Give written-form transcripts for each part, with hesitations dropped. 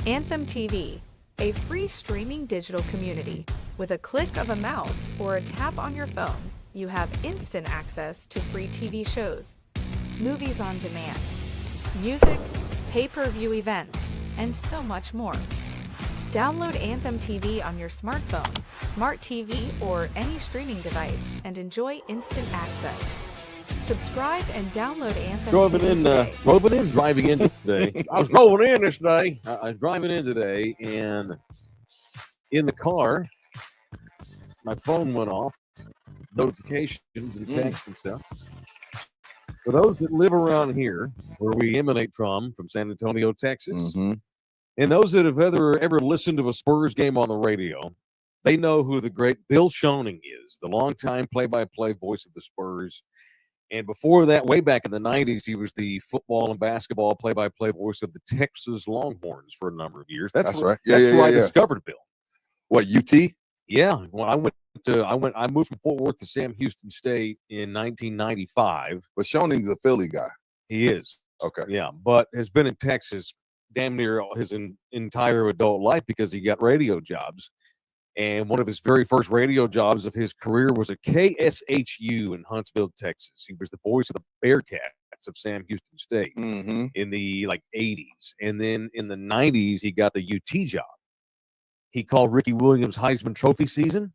Anthem TV, a free streaming digital community. With a click of a mouse or a tap on your phone, you have instant access to free TV shows, movies on demand, music, pay-per-view events, and so much more. Download Anthem TV on your smartphone, smart TV, or any streaming device and enjoy instant access. Subscribe and download Anthem Driving TV in, today. driving in today. I was rolling in this day. I was driving in today, and in the car, my phone went off, notifications and text and stuff. For those that live around here, where we emanate from San Antonio, Texas, and those that have ever listened to a Spurs game on the radio, they know who the great Bill Schoening is, the longtime play-by-play voice of the Spurs. And before that, way back in the 90s, he was the football and basketball play-by-play voice of the Texas Longhorns for a number of years. That's right. That's where I discovered Bill. What, UT? Yeah. Well, I moved from Fort Worth to Sam Houston State in 1995. But Schoening's a Philly guy. He is. Okay. Yeah, but has been in Texas damn near his entire adult life because he got radio jobs. And one of his very first radio jobs of his career was at KSHU in Huntsville, Texas. He was the voice of the Bearcats of Sam Houston State in the 80s. And then in the 90s, he got the UT job. He called Ricky Williams' Heisman Trophy season.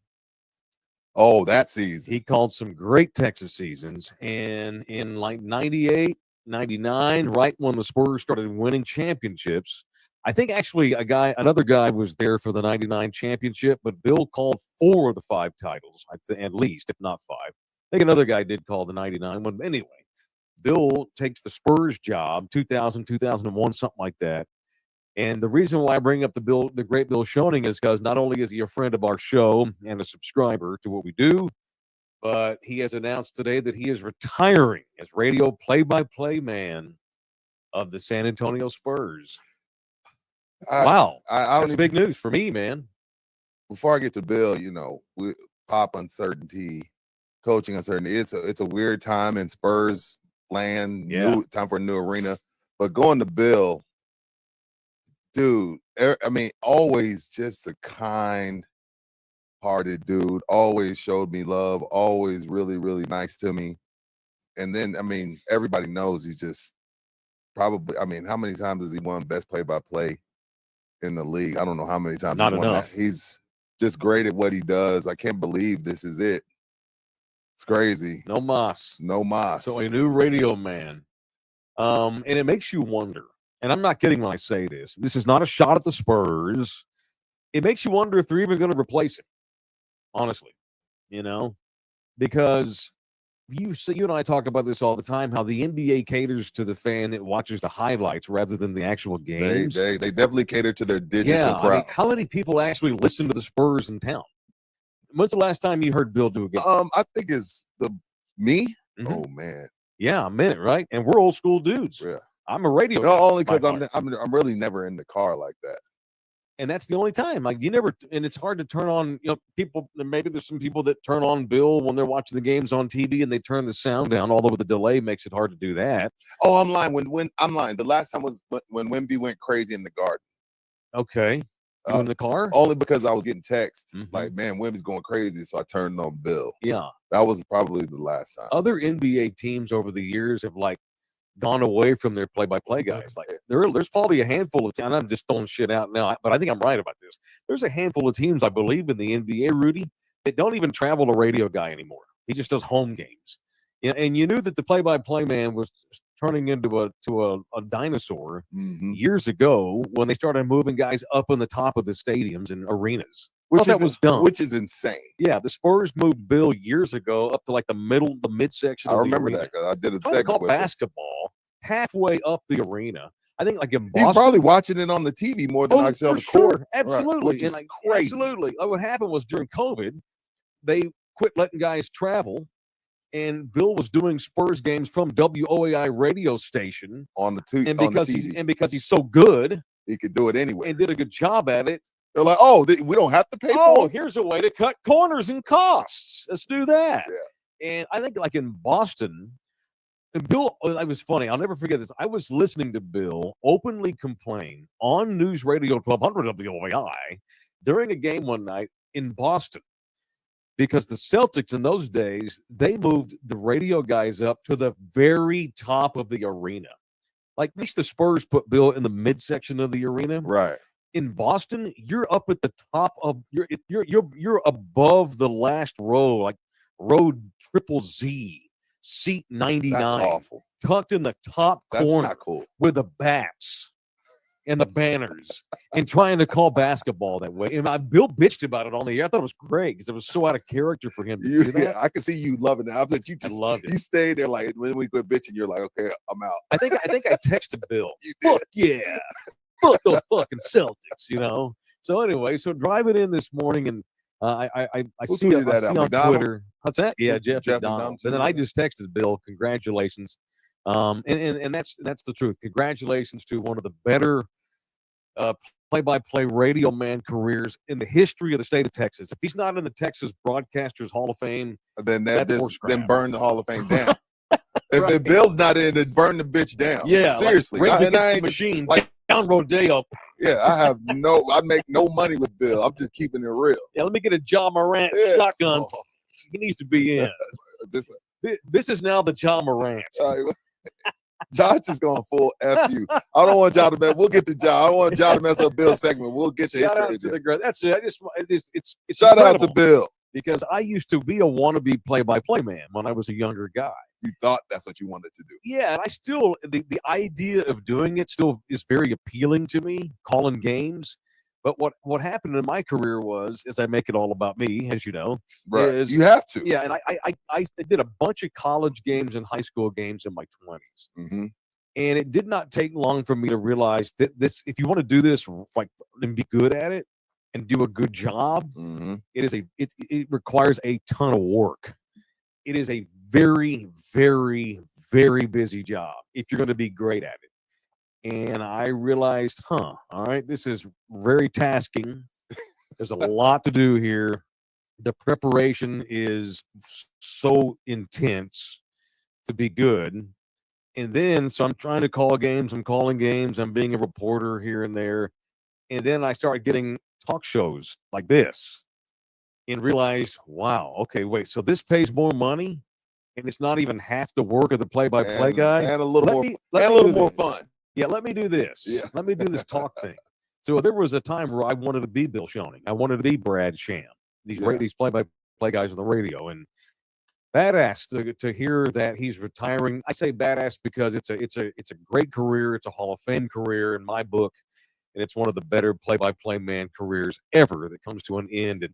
Oh, that season. He called some great Texas seasons. And in 98, 99, right when the Spurs started winning championships, I think actually another guy was there for the 99 championship, but Bill called 4 of the 5 titles, at least, if not 5. I think another guy did call the 99 one. But anyway, Bill takes the Spurs job, 2000, 2001, something like that. And the reason why I bring up the great Bill Schoening is because not only is he a friend of our show and a subscriber to what we do, but he has announced today that he is retiring as radio play-by-play man of the San Antonio Spurs. Wow. That's big news for me, man. Before I get to Bill, pop uncertainty, coaching uncertainty. It's a weird time in Spurs land, new time for a new arena. But going to Bill, dude, always just a kind-hearted dude, always showed me love, always really, really nice to me. And then, everybody knows he's just probably, how many times has he won best play-by-play in the league? I don't know how many times. Not enough. He's just great at what he does. I can't believe this is it. It's crazy. No mas. So a new radio man. And it makes you wonder, and I'm not kidding when I say this. This is not a shot at the Spurs. It makes you wonder if they're even going to replace him, honestly, because you and I talk about this all the time, how the NBA caters to the fan that watches the highlights rather than the actual games. They definitely cater to their digital crowd. How many people actually listen to the Spurs in town? When's the last time you heard Bill do a game? I think it's me. Mm-hmm. Oh man. Yeah, a minute, right? And we're old school dudes. Yeah. I'm a radio. No, only because I'm really never in the car like that. And that's the only time. You never, and it's hard to turn on, people, maybe there's some people that turn on Bill when they're watching the games on TV and they turn the sound down, although the delay makes it hard to do that. Oh, I'm lying. I'm lying. The last time was when Wemby went crazy in the Garden. Okay. In the car? Only because I was getting text like, man, Wemby's going crazy. So I turned on Bill. Yeah. That was probably the last time. Other NBA teams over the years have gone away from their play-by-play guys. There's probably a handful of teams. I'm just throwing shit out now, but I think I'm right about this. There's a handful of teams, I believe, in the NBA, Rudy, that don't even travel a radio guy anymore. He just does home games. And you knew that the play-by-play man was turning into a dinosaur years ago when they started moving guys up on the top of the stadiums and arenas. That was dumb. Which is insane. Yeah, the Spurs moved Bill years ago up to the midsection. I remember that because I did a segment with basketball halfway up the arena. I think in Boston. He's probably watching it on the TV more than actually on the court. Absolutely. Right. Which is crazy. Absolutely. What happened was during COVID, they quit letting guys travel. And Bill was doing Spurs games from WOAI radio station on the TV. And because he's so good, he could do it anyway and did a good job at it. They're like, oh, we don't have to pay for it. Here's a way to cut corners and costs. Let's do that. Yeah. And I think in Boston, And Bill, I was funny. I'll never forget this. I was listening to Bill openly complain on News Radio 1200 WOAI during a game one night in Boston because the Celtics in those days, they moved the radio guys up to the very top of the arena. Like, at least the Spurs put Bill in the midsection of the arena. Right. In Boston, you're up at the top of you're above the last row, like row triple Z, seat 99. That's awful. Tucked in the top That's corner not cool. with the bats and the banners and trying to call basketball that way. And Bill bitched about it on the air. I thought it was great because it was so out of character for him to do that. I can see you loving it. I bet you I just loved it. you stayed there like when we quit bitching, you're like, okay, I'm out. I think I texted Bill. You did. Fuck yeah. Fuck those fucking Celtics, you know. So anyway, so driving in this morning and I Who see, tweeted I that see out? on McDonald? Twitter. What's that? Yeah, Jeff Jeff McDonald. McDonald And then I tweeted that. just texted Bill, congratulations. And that's the truth. Congratulations to one of the better play-by-play radio man careers in the history of the state of Texas. If he's not in the Texas Broadcasters Hall of Fame, Then that's that horse just then crap. burn the Hall of Fame down. If Right. Bill's not in it, burn the bitch down. Yeah, seriously. Like, I, Rage and I Against the ain't just- Machine, like- down Rodeo. I make no money with Bill. I'm just keeping it real. Yeah, let me get a John Morant Yeah. shotgun. Oh, He needs to be in. just, This is now the John Morant. Josh is going full F you. I don't want y'all to mess. We'll get to Josh. I don't want y'all to mess up Bill's segment. We'll get to his Shout out crazy. to the girl. That's it. It's Shout out to incredible Bill. because I used to be a wannabe play-by-play man when I was a younger guy. You thought that's what you wanted to do. Yeah, and I still the idea of doing it still is very appealing to me, calling games. But what happened in my career was, as I make it all about me, as you know, Right. is- You have to. yeah, and I did a bunch of college games and high school games in my 20s. Mm-hmm. And it did not take long for me to realize that if you want to do this like and be good at it and do a good job, Mm-hmm. it requires a ton of work. It is a very, very, very busy job if you're going to be great at it. And I realized, all right, this is very tasking. There's a lot to do here. The preparation is so intense to be good. And then, so I'm trying to call games, I'm calling games, I'm being a reporter here and there. And then I started getting talk shows like this and realized, wow, okay, wait, so this pays more money and it's not even half the work of the play-by-play guy? And a little Let more me- and let a me little do more this. fun. Yeah, let me do this. Yeah. Let me do this talk thing. So there was a time where I wanted to be Bill Schoening. I wanted to be Brad Sham. These Yeah. these play-by-play guys on the radio, and badass to hear that he's retiring. I say badass because it's a great career. It's a Hall of Fame career in my book, and it's one of the better play-by-play man careers ever that comes to an end. And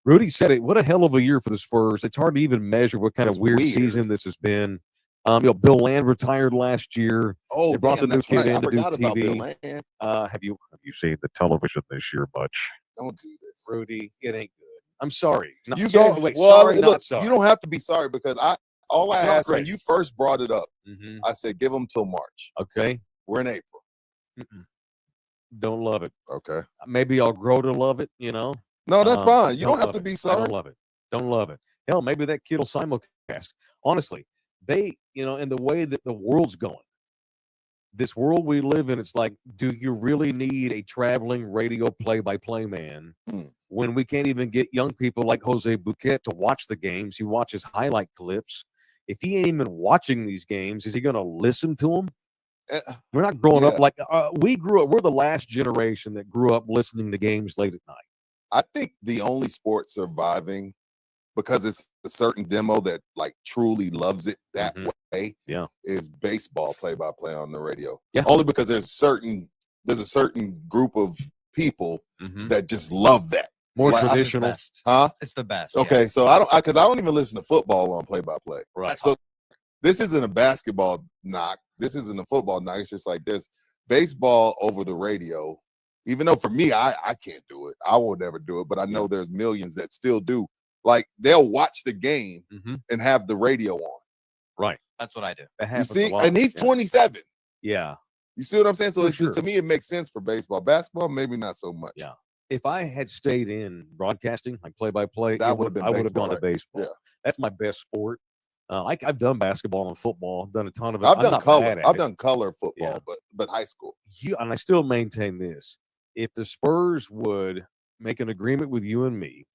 Rudy said it. What a hell of a year for the Spurs. It's hard to even measure what kind It's of weird weird. season this has been. Bill Land retired last year. Oh, They brought damn, the new that's kid right. in I to do forgot about Bill TV. Land. Have you seen the television this year much, Don't do this. Rudy? It ain't good. I'm sorry. Not, You sorry, go. wait, Well, sorry, look, not sorry. you don't have to be sorry because all I It's not asked when great. you first brought it up, Mhm. I said give them till March. Okay. We're in April. Mm-mm. Don't love it. Okay. Maybe I'll grow to love it. You know. No, that's fine. You don't have love to it. be I sorry. don't love it. Don't love it. Hell, maybe that kid will simulcast. Honestly, in the way that the world's going, this world we live in, it's like, do you really need a traveling radio play-by-play man Hmm. when we can't even get young people like Jose Bouquet to watch the games? He watches highlight clips. If he ain't even watching these games, is he going to listen to them? Eh, We're not growing up Yeah. like we grew up. We're the last generation that grew up listening to games late at night. I think the only sport surviving because it's a certain demo that like truly loves it that Mhm. way. Yeah. Is baseball play-by-play on the radio. Yeah. Only because there's a certain group of people Mhm. that just love that. More Like, I'm traditional, Best. Huh? It's the best. Okay, so I don't even listen to football on play-by-play. right? So this isn't a basketball knock. This isn't a football knock. It's just like there's baseball over the radio. Even though for me, I can't do it. I will never do it. But I know there's millions that still do. Like they'll watch the game Mhm. and have the radio on. Right. That's what I do. That You happens see, a lot. and he's Yeah. 27. Yeah. You see what I'm saying? So For it's, sure. to me, it makes sense for baseball. Basketball, maybe not so much. Yeah. If I had stayed in broadcasting, like play-by-play, That would've been I would have baseball, gone to right? baseball. Yeah. That's my best sport. I've done basketball and football, done a ton of it. I've I'm done not color. bad at I've it. done color football, Yeah. but high school. And I still maintain this: if the Spurs would make an agreement with you and me,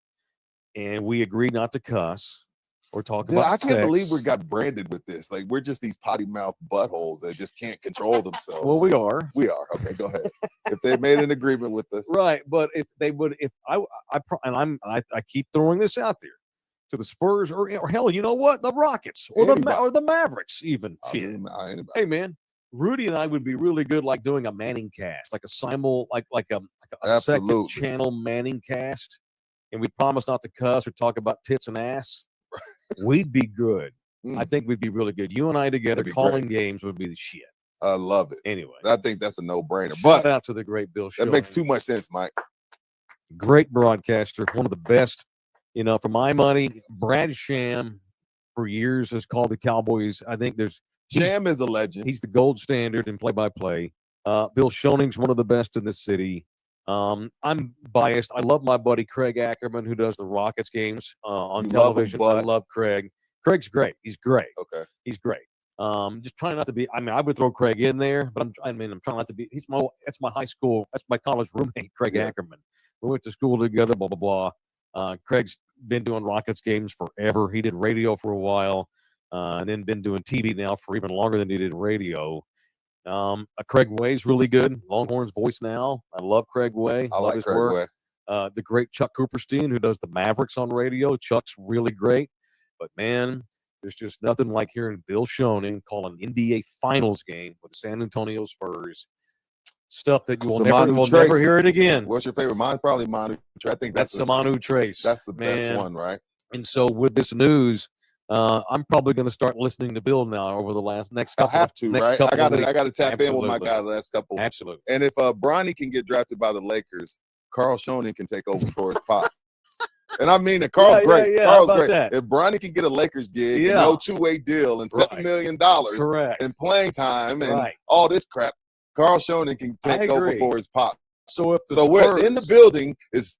and we agree not to cuss or talk Dude, about I can't believe we sex. got branded with this. Like we're just these potty mouth buttholes that just can't control themselves. Well, we are. We are. Okay, go ahead. If they made an agreement with us, Right, but if they would, if I keep throwing this out there to the Spurs or hell, you know what, the Rockets or Anybody. the Mavericks even. I'll Shit. do anybody. Hey man, Rudy and I would be really good, like doing a Manning cast, like a a second Absolutely. channel Manning cast, and we promise not to cuss or talk about tits and ass. We'd be good. I Mm, think we'd be really good. You and I together That'd be calling games would be the shit. I love it. Anyway, I think that's a no-brainer. shout But out to the great Bill that makes Schoening. too much sense, Mike. Great broadcaster, one of the best. For my money, Brad Sham for years has called the Cowboys. I think he's- Sham is a legend. he's the gold standard in play-by-play. Bill Schoening's one of the best in this city. I'm biased. I love my buddy Craig Ackerman, who does the Rockets games on You love him, television. I but- love Craig. Craig's great. He's great. Okay. He's great. Just trying not to be. I mean, I would throw Craig in there, but I'm trying not to be. That's my high school. That's my college roommate, Craig Yeah. Ackerman. We went to school together. Blah blah blah. Craig's been doing Rockets games forever. He did radio for a while, and then been doing TV now for even longer than he did radio. Craig Way's really good. Longhorns voice now. I love Craig Way. I love like his Craig work. Way. The great Chuck Cooperstein, who does the Mavericks on radio. Chuck's really great. But man, there's just nothing like hearing Bill Schoening call an NBA Finals game with the San Antonio Spurs. Stuff that you will Samanu never Trace. hear it again. What's your favorite? Mine's probably Manu. I think That's Samanu Trace. that's the best man. one, right? And so with this news, I'm probably going to start listening to Bill now over the next I couple. have to, next right? couple of I gotta tap in with my Absolutely. guy the last couple. Absolutely. And if Bronny can get drafted by the Lakers, Carl Schoening can take over for his pop. And I mean, Carl's Yeah, great. yeah, how Carl's about great. that? If Bronny can get a Lakers gig, Yeah. and no two-way deal, and $7 Right. million Correct. and playing time, and Right. all this crap, Carl Schoening can I take over agree. for his pop. So if the So we're in the Spurs- building. Is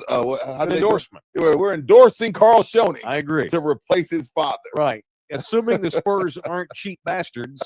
how do an they go? endorsement. We're endorsing Carl Schoening I agree. to replace his father. Right. Assuming the Spurs aren't cheap bastards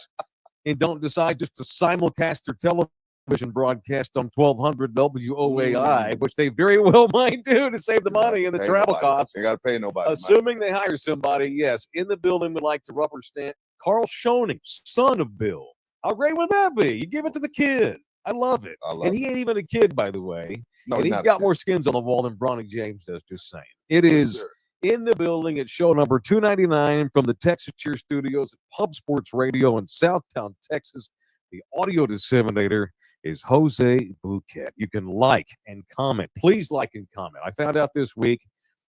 and don't decide just to simulcast their television broadcast on 1200 WOAI, which they very well might do to save the money and the Pay travel nobody. costs. You got to pay nobody. Mike. Assuming they hire somebody, yes, in the building would like to rubber stamp Carl Schoening, son of Bill. How great would that be? You give it to the kid. I love it. I love And he ain't even a kid, by the way. No, And he's not a got kid. more skins on the wall than Bronny James does, just saying. It For is sure. in the building at show number 299 from the Texas Cheer Studios at Pub Sports Radio in Southtown, Texas. The audio disseminator is Jose Bouquet. You can like and comment. Please like and comment. I found out this week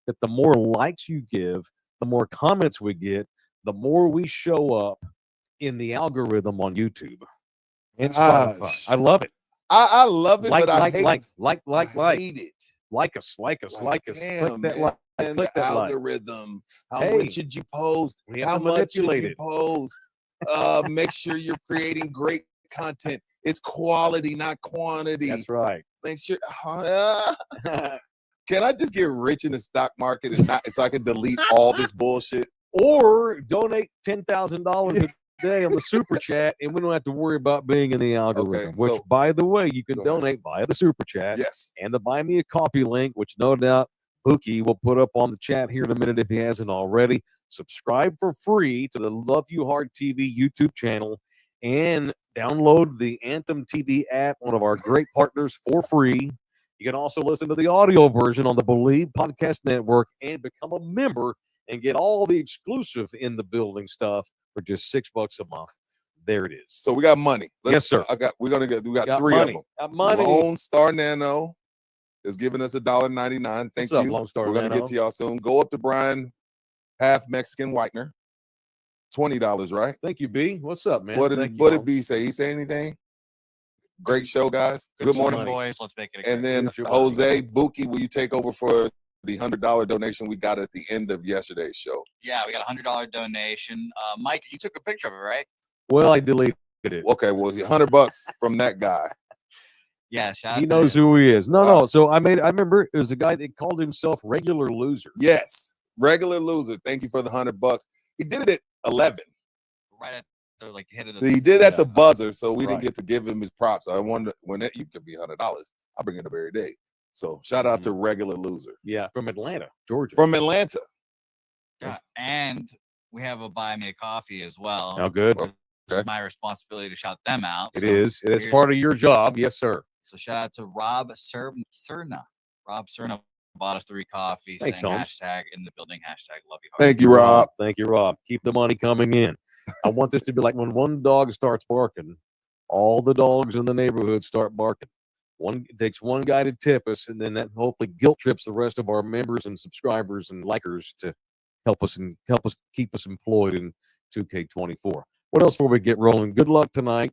that the more likes you give, the more comments we get, the more we show up in the algorithm on YouTube and Spotify. Gosh. I love it. I love it, Like, but I like, hate, like, I hate it. like us, like us. Click Damn, that man. like. And Click the that like. algorithm. How Hey, much should you post? we have How to much should manipulate you it. post? Make sure you're creating great content. It's quality, not quantity. That's right. Make sure. Can I just get rich in the stock market and not so I can delete all this bullshit? Or donate $10,000 a day on the super chat, and we don't have to worry about being in the algorithm. Which, so- by the way, you can Go ahead. donate via the super chat Yes. and the Buy Me a Coffee link, which no doubt Pookie will put up on the chat here in a minute if he hasn't already. Subscribe for free to the Love You Hard TV YouTube channel and download the Anthem TV app, one of our great partners, for free. You can also listen to the audio version on the Believe Podcast Network and become a member and get all the exclusive in the building stuff for just $6 a month. There it is. So we got money. Yes, sir. We got Got three money. of them. Got money. Lone Star Nano is giving us $1.99. Thank What's up, you. Lone Star We're gonna Nano? get to y'all soon. Go up to Brian, half Mexican whitener. $20, right? Thank you, B. What's up, man? What did Thank you, what Lone. did B say? He say anything? Great show, guys. Good morning. money. boys. Let's make it. A And great then Here's your money. Jose Buki, will you take over for the $100 donation we got at the end of yesterday's show? Yeah, we got a $100 donation. Mike, you took a picture of it, right? Well, I deleted it. Okay, well, $100 from that guy. Yeah, shout out He to knows him. who he is. No, Wow. no. So I remember it was a guy that called himself Regular Loser. Yes, regular loser. Thank you for the $100. He did it at 11. Right at the hit of the. He did it at Yeah. the buzzer, so we Right. didn't get to give him his props. I wonder you could be $100. I bring it up every day. So shout out to regular loser Yeah, from Atlanta, Georgia. from Atlanta. Yeah, and we have a buy me a coffee as well. How good? Well, It's my responsibility to shout them out. It so is. It's here's- part of your job. Yes, sir. So shout out to Rob Cerna. Rob Cerna bought us 3 coffees. Thanks, saying Holmes. hashtag in the building. Hashtag love you. Thank you, Rob. Thank you, Rob. Keep the money coming in. I want this to be like when one dog starts barking, all the dogs in the neighborhood start barking. It takes one guy to tip us, and then that hopefully guilt trips the rest of our members and subscribers and likers to help us keep us employed in 2K24. What else before we get rolling? Good luck tonight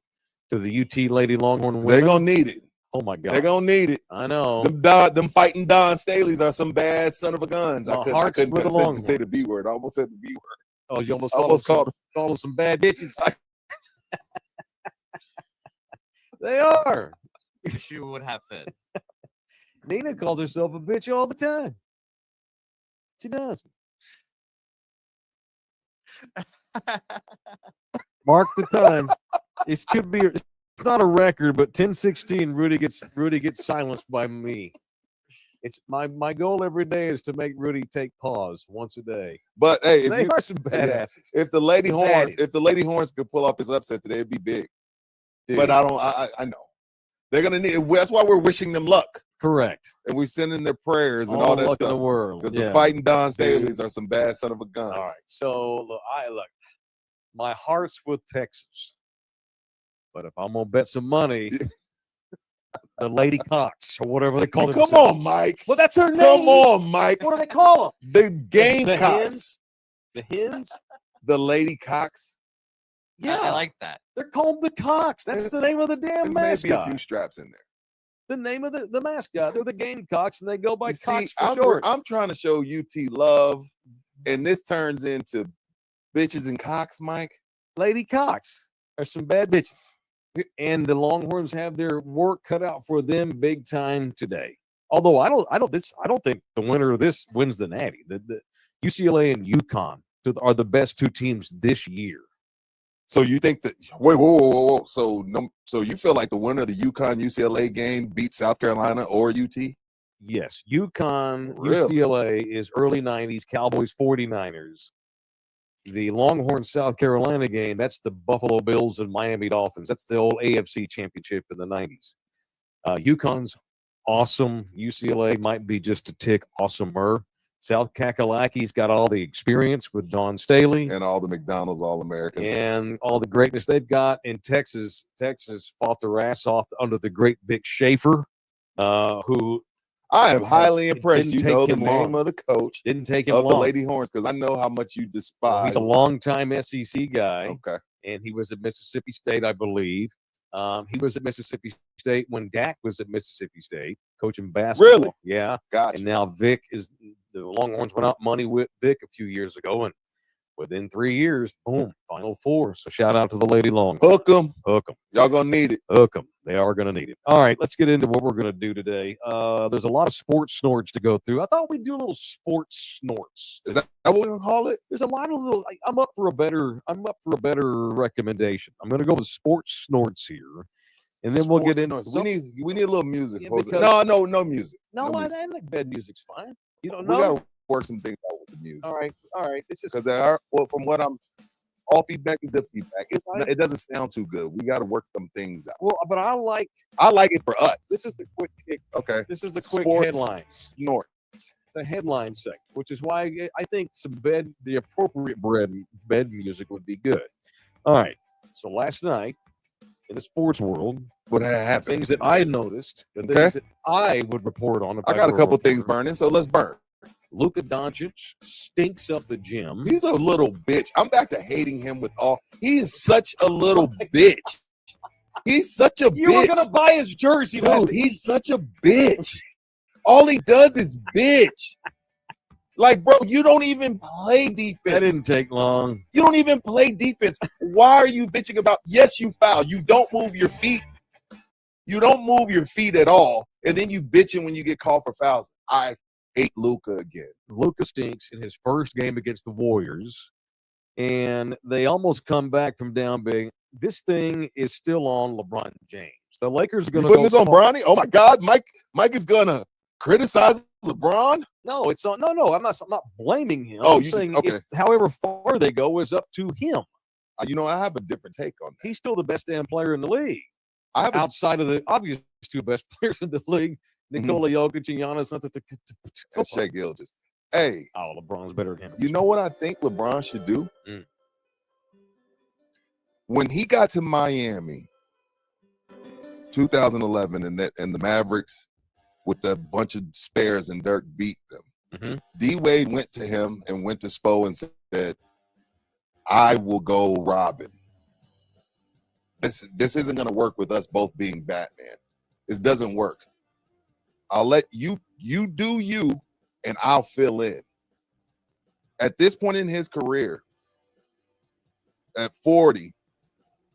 to the UT Lady Longhorn They're women. gonna need it. Oh my God, They're gonna need it. I know. Them fighting Don Staley's are some bad son of a guns. My I heart's couldn't with the say Longhorn. the B word. I almost said the B word. Oh, you almost I almost called them some bad bitches. I- They are. She would have fit. Nina calls herself a bitch all the time. She does. Mark the time. It could be. It's not a record, but 10:16. Rudy gets silenced by me. It's my goal every day is to make Rudy take pause once a day. But hey, They are some badasses, if the Lady Horns, Baddies. if the Lady Horns could pull off this upset today, it'd be big. dude. But I know they're gonna need. That's why we're wishing them luck, Correct. and we sending their prayers and All all the that luck in the stuff. world. Because Yeah. the fighting Don Staley's are some bad son of a gun. All right. So look, my heart's with Texas, but if I'm gonna bet some money, the Lady Cox or whatever they call Come themselves. on, Mike. Well, that's her name. Come on, Mike. What do they call them? The Gamecocks. The hens? The Lady Cox. Yeah, I like that. they're called the Cox. That's the name of the damn There may be a mascot. few straps in there. The name of the mascot. They're the Gamecocks, and they go by You see, Cox for short. I'm trying to show UT love, and this turns into bitches and cocks, Mike. Lady Cox are some bad bitches. And the Longhorns have their work cut out for them big time today. Although I don't think the winner of this wins the Natty. The UCLA and UConn are the best 2 teams this year. So you think that? Wait, whoa. So you feel like the winner of the UConn UCLA game beats South Carolina or UT? Yes, UConn, Really? UCLA is early 90s, Cowboys 49ers. The Longhorn South Carolina game, that's the Buffalo Bills and Miami Dolphins. That's the old AFC championship in the 90s. UConn's awesome. UCLA might be just a tick awesomer. South Kakalaki's got all the experience with Don Staley And all the McDonald's All-Americans. and all the greatness they've got. In Texas fought their ass off under the great Vic Schaefer, who I am highly It impressed. didn't You take know the him name long. of the coach didn't take him of the long. Lady Horns because I know how much you despise. He's a longtime SEC guy. Okay. And he was at Mississippi State, I believe. He was at Mississippi State when Dak was at Mississippi State coaching basketball. Really? Yeah. Gotcha. And now Vic the Longhorns went out money with Vic a few years ago, and within 3 years, boom, Final Four. So shout out to the Lady Longhorns. Hook them. Hook 'em. Y'all gonna need it. Hook 'em. They are going to need it. All right, let's get into what we're going to do today. There's a lot of sports snorts to go through. I thought we'd do a little sports snorts. Is that what we're gonna call it? There's a lot of little. I'm up for a better recommendation. I'm going to go with sports snorts here, and then we'll get Sports into noise. some- We need a little music. Yeah, Jose. because- No music. No, no I music. think bad music's fine. You don't We know. gotta work some things out with the music. All right. It's just Because they are, well, from what I'm, all feedback is good feedback. Right. It doesn't sound too good. We got to work some things out. well, but I like I like it for us. this is the quick kick. Okay. This is the quick Sports headline. Snort. It's a headline segment, which is why I think the appropriate bed music would be good. All right. So last night in the sports world, What happened? things that I noticed, the Okay. things that I would report on. If I got a were couple things reporter. burning, so let's burn. Luka Doncic stinks up the gym. He's a little bitch. I'm back to hating him with all. He is such a little bitch. He's such a You bitch. were gonna buy his jersey, Dude, he's such a bitch. All he does is bitch. Like, bro, you don't even play That defense. didn't take long. You don't even play defense. Why are you bitching about? Yes, you foul. You don't move your feet. You don't move your feet at all, and then you bitching when you get called for fouls. I hate Luka again. Luka stinks in his first game against the Warriors. and they almost come back from down big. This thing is still on LeBron James. The Lakers are You going to putting go this on far- Bronny? Oh my God, Mike is gonna criticize LeBron. No, it's not. No. I'm not blaming him. Oh, I'm you saying okay? however far they go is up to him. You know, I have a different take on that. He's still the best damn player in the league. I have a, Outside of the obvious two best players in the league, Nikola Jokic and Giannis and Shai Gilgeous. Hey, oh, LeBron's better than him. you know what I think LeBron should do? Mm. When he got to Miami, 2011, and the Mavericks with a bunch of spares and Dirk beat them. Mhm. D Wade went to him and went to Spo and said, "I will go Robin. This isn't going to work with us both being Batman. This doesn't work. I'll let you do you, and I'll fill in." At this point in his career, at 40,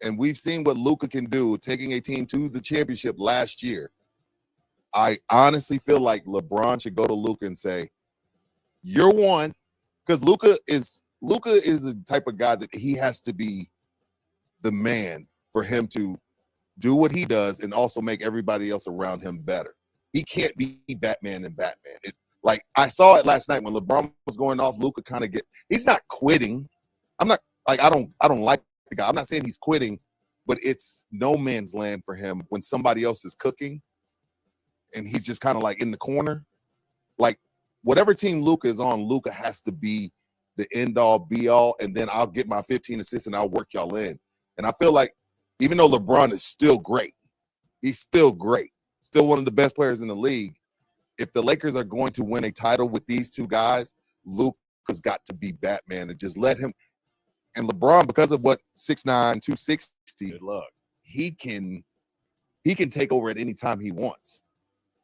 and we've seen what Luka can do, taking a team to the championship last year. I honestly feel like LeBron should go to Luka and say, "You're one," because Luka is the type of guy that he has to be the man for him to do what he does and also make everybody else around him better. He can't be Batman and Batman. Like I saw it last night when LeBron was going off. Luka kind of he's not quitting. I'm not like I don't like the guy. I'm not saying he's quitting, but it's no man's land for him when somebody else is cooking and he's just kind of like in the corner. Like whatever team Luka is on, Luka has to be the end all be all, and then I'll get my 15 assists and I'll work y'all in. And I feel like even though LeBron is still great, he's still great, still one of the best players in the league. If the Lakers are going to win a title with these two guys, Luka's got to be Batman and just let him. And LeBron, because of what 6'9", 260, Good luck. he can take over at any time he wants.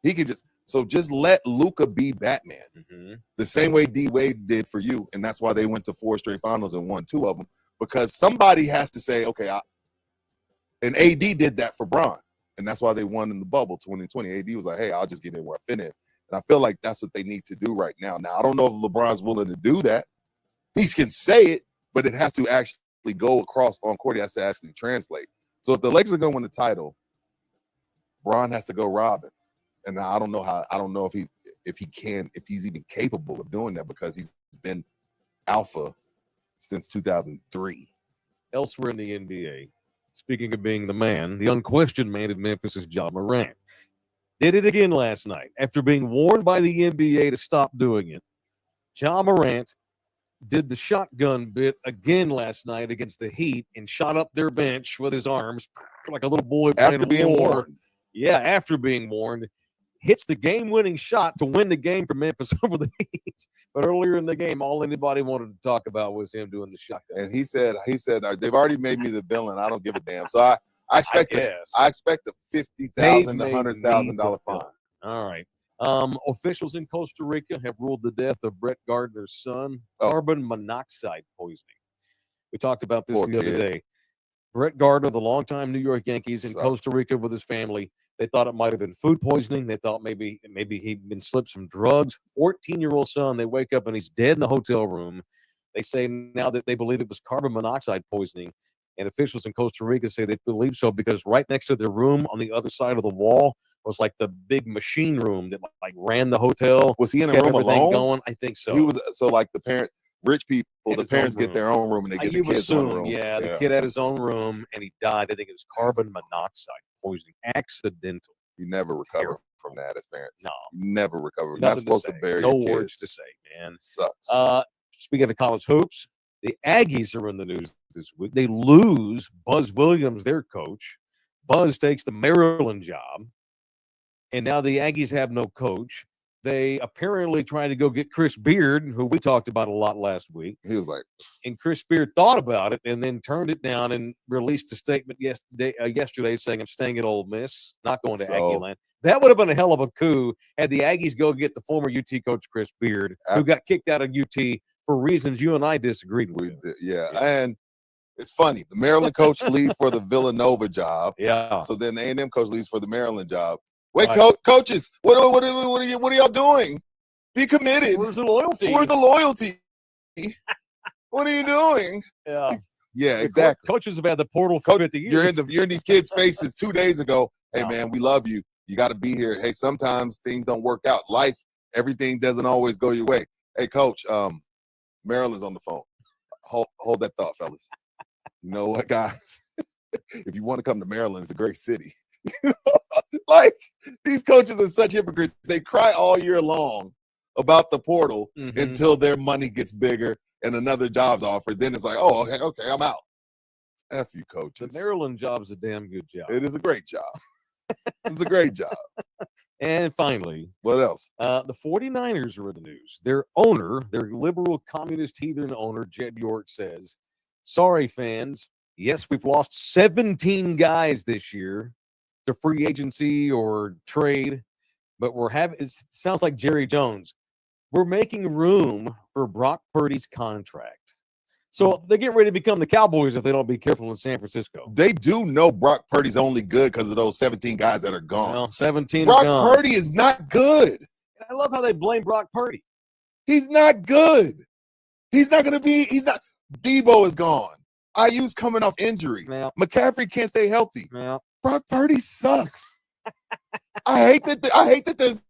He can just let Luka be Batman. Mm-hmm. The same way D Wade did for you, and that's why they went to 4 straight finals and won 2 of them. Because somebody has to say, okay, and AD did that for Bron, and that's why they won in the bubble 2020. AD was like, hey, I'll just get in where I fit in. And I feel like that's what they need to do right now. Now, I don't know if LeBron's willing to do that. He can say it, but it has to actually go across on court. It has to actually translate. So if the Lakers are going to win the title, Bron has to go Robin. And I don't know if he's even capable of doing that because he's been alpha since 2003. Elsewhere in the NBA, speaking of being the man, the unquestioned man in Memphis is Ja Morant. Did it again last night. After being warned by the NBA to stop doing it, Ja Morant did the shotgun bit again last night against the Heat and shot up their bench with his arms like a little boy playing After being war. warned. Yeah, after being warned. Hits the game-winning shot to win the game for Memphis over the Heat. But earlier in the game, all anybody wanted to talk about was him doing the shotgun. And he said, they've already made me the villain. I don't give a damn. So I expect a $50,000 to $100,000 fine. All right. Officials in Costa Rica have ruled the death of Brett Gardner's son, Oh. carbon monoxide poisoning. We talked about this Poor the other kid. day. Brett Gardner, the longtime New York Yankees in Sucks. Costa Rica with his family, they thought it might have been food poisoning. They thought maybe he'd been slipped some drugs. 14-year-old son, they wake up and he's dead in the hotel room. They say now that they believe it was carbon monoxide poisoning. And officials in Costa Rica say they believe so because right next to their room on the other side of the wall was like the big machine room that like ran the hotel. Was he in a Kept room everything alone? going. I think so. He was so like the parents, rich people, Had the his own parents get room. their own room and they get You the kids own assume, room. yeah, the kid had his own room and he died. I think it was carbon monoxide poisoning, accidental. You never recover Terrible. from that as parents. No, You never recover. You're not nothing supposed to say. bury No your words kids. to say, man. Sucks. Speaking of college hoops, the Aggies are in the news this week. They lose Buzz Williams, their coach. Buzz takes the Maryland job, and now the Aggies have no coach. They apparently tried to go get Chris Beard, who we talked about a lot last week. He was like, And Chris Beard thought about it and then turned it down and released a statement yesterday saying, I'm staying at Ole Miss, not going to Aggie land. That would have been a hell of a coup had the Aggies go get the former UT coach Chris Beard, who got kicked out of UT for reasons you and I disagreed with. yeah. And it's funny. The Maryland coach leaves for the Villanova job. Yeah. So then the A&M coach leaves for the Maryland job. Wait, Right. coaches, what are y'all doing? Be committed. Where's the loyalty? Where's the loyalty? What are you doing? Yeah, Yeah, The exactly. Coaches have had the portal for Coach, 50 years. you're in these kids' faces 2 days ago. Hey Yeah. man, we love you. You got to be here. Hey, sometimes things don't work out. Life, everything doesn't always go your way. Hey, coach, Maryland's on the phone. Hold that thought, fellas. You know what, guys? If you want to come to Maryland, it's a great city. Like, these coaches are such hypocrites. They cry all year long about the portal Mhm. until their money gets bigger and another job's offered. Then it's like, oh, okay, I'm out. F you, The coaches. Maryland job's a damn good job. It is a great job. It's a great job. And finally, What else? the 49ers are in the news. Their owner, their liberal communist heathen owner, Jed York, says, sorry, fans. Yes, we've lost 17 guys this year to free agency or trade, but it sounds like Jerry Jones. We're making room for Brock Purdy's contract. So they get ready to become the Cowboys if they don't be careful in San Francisco. They do know Brock Purdy's only good because of those 17 guys that are gone. Well, 17 are Brock gone. Purdy is not good. And I love how they blame Brock Purdy. He's not good. He's not going to be. He's not. Debo is gone. Ayuk's coming off injury. Now, McCaffrey can't stay healthy. now, Brock Purdy sucks. I hate that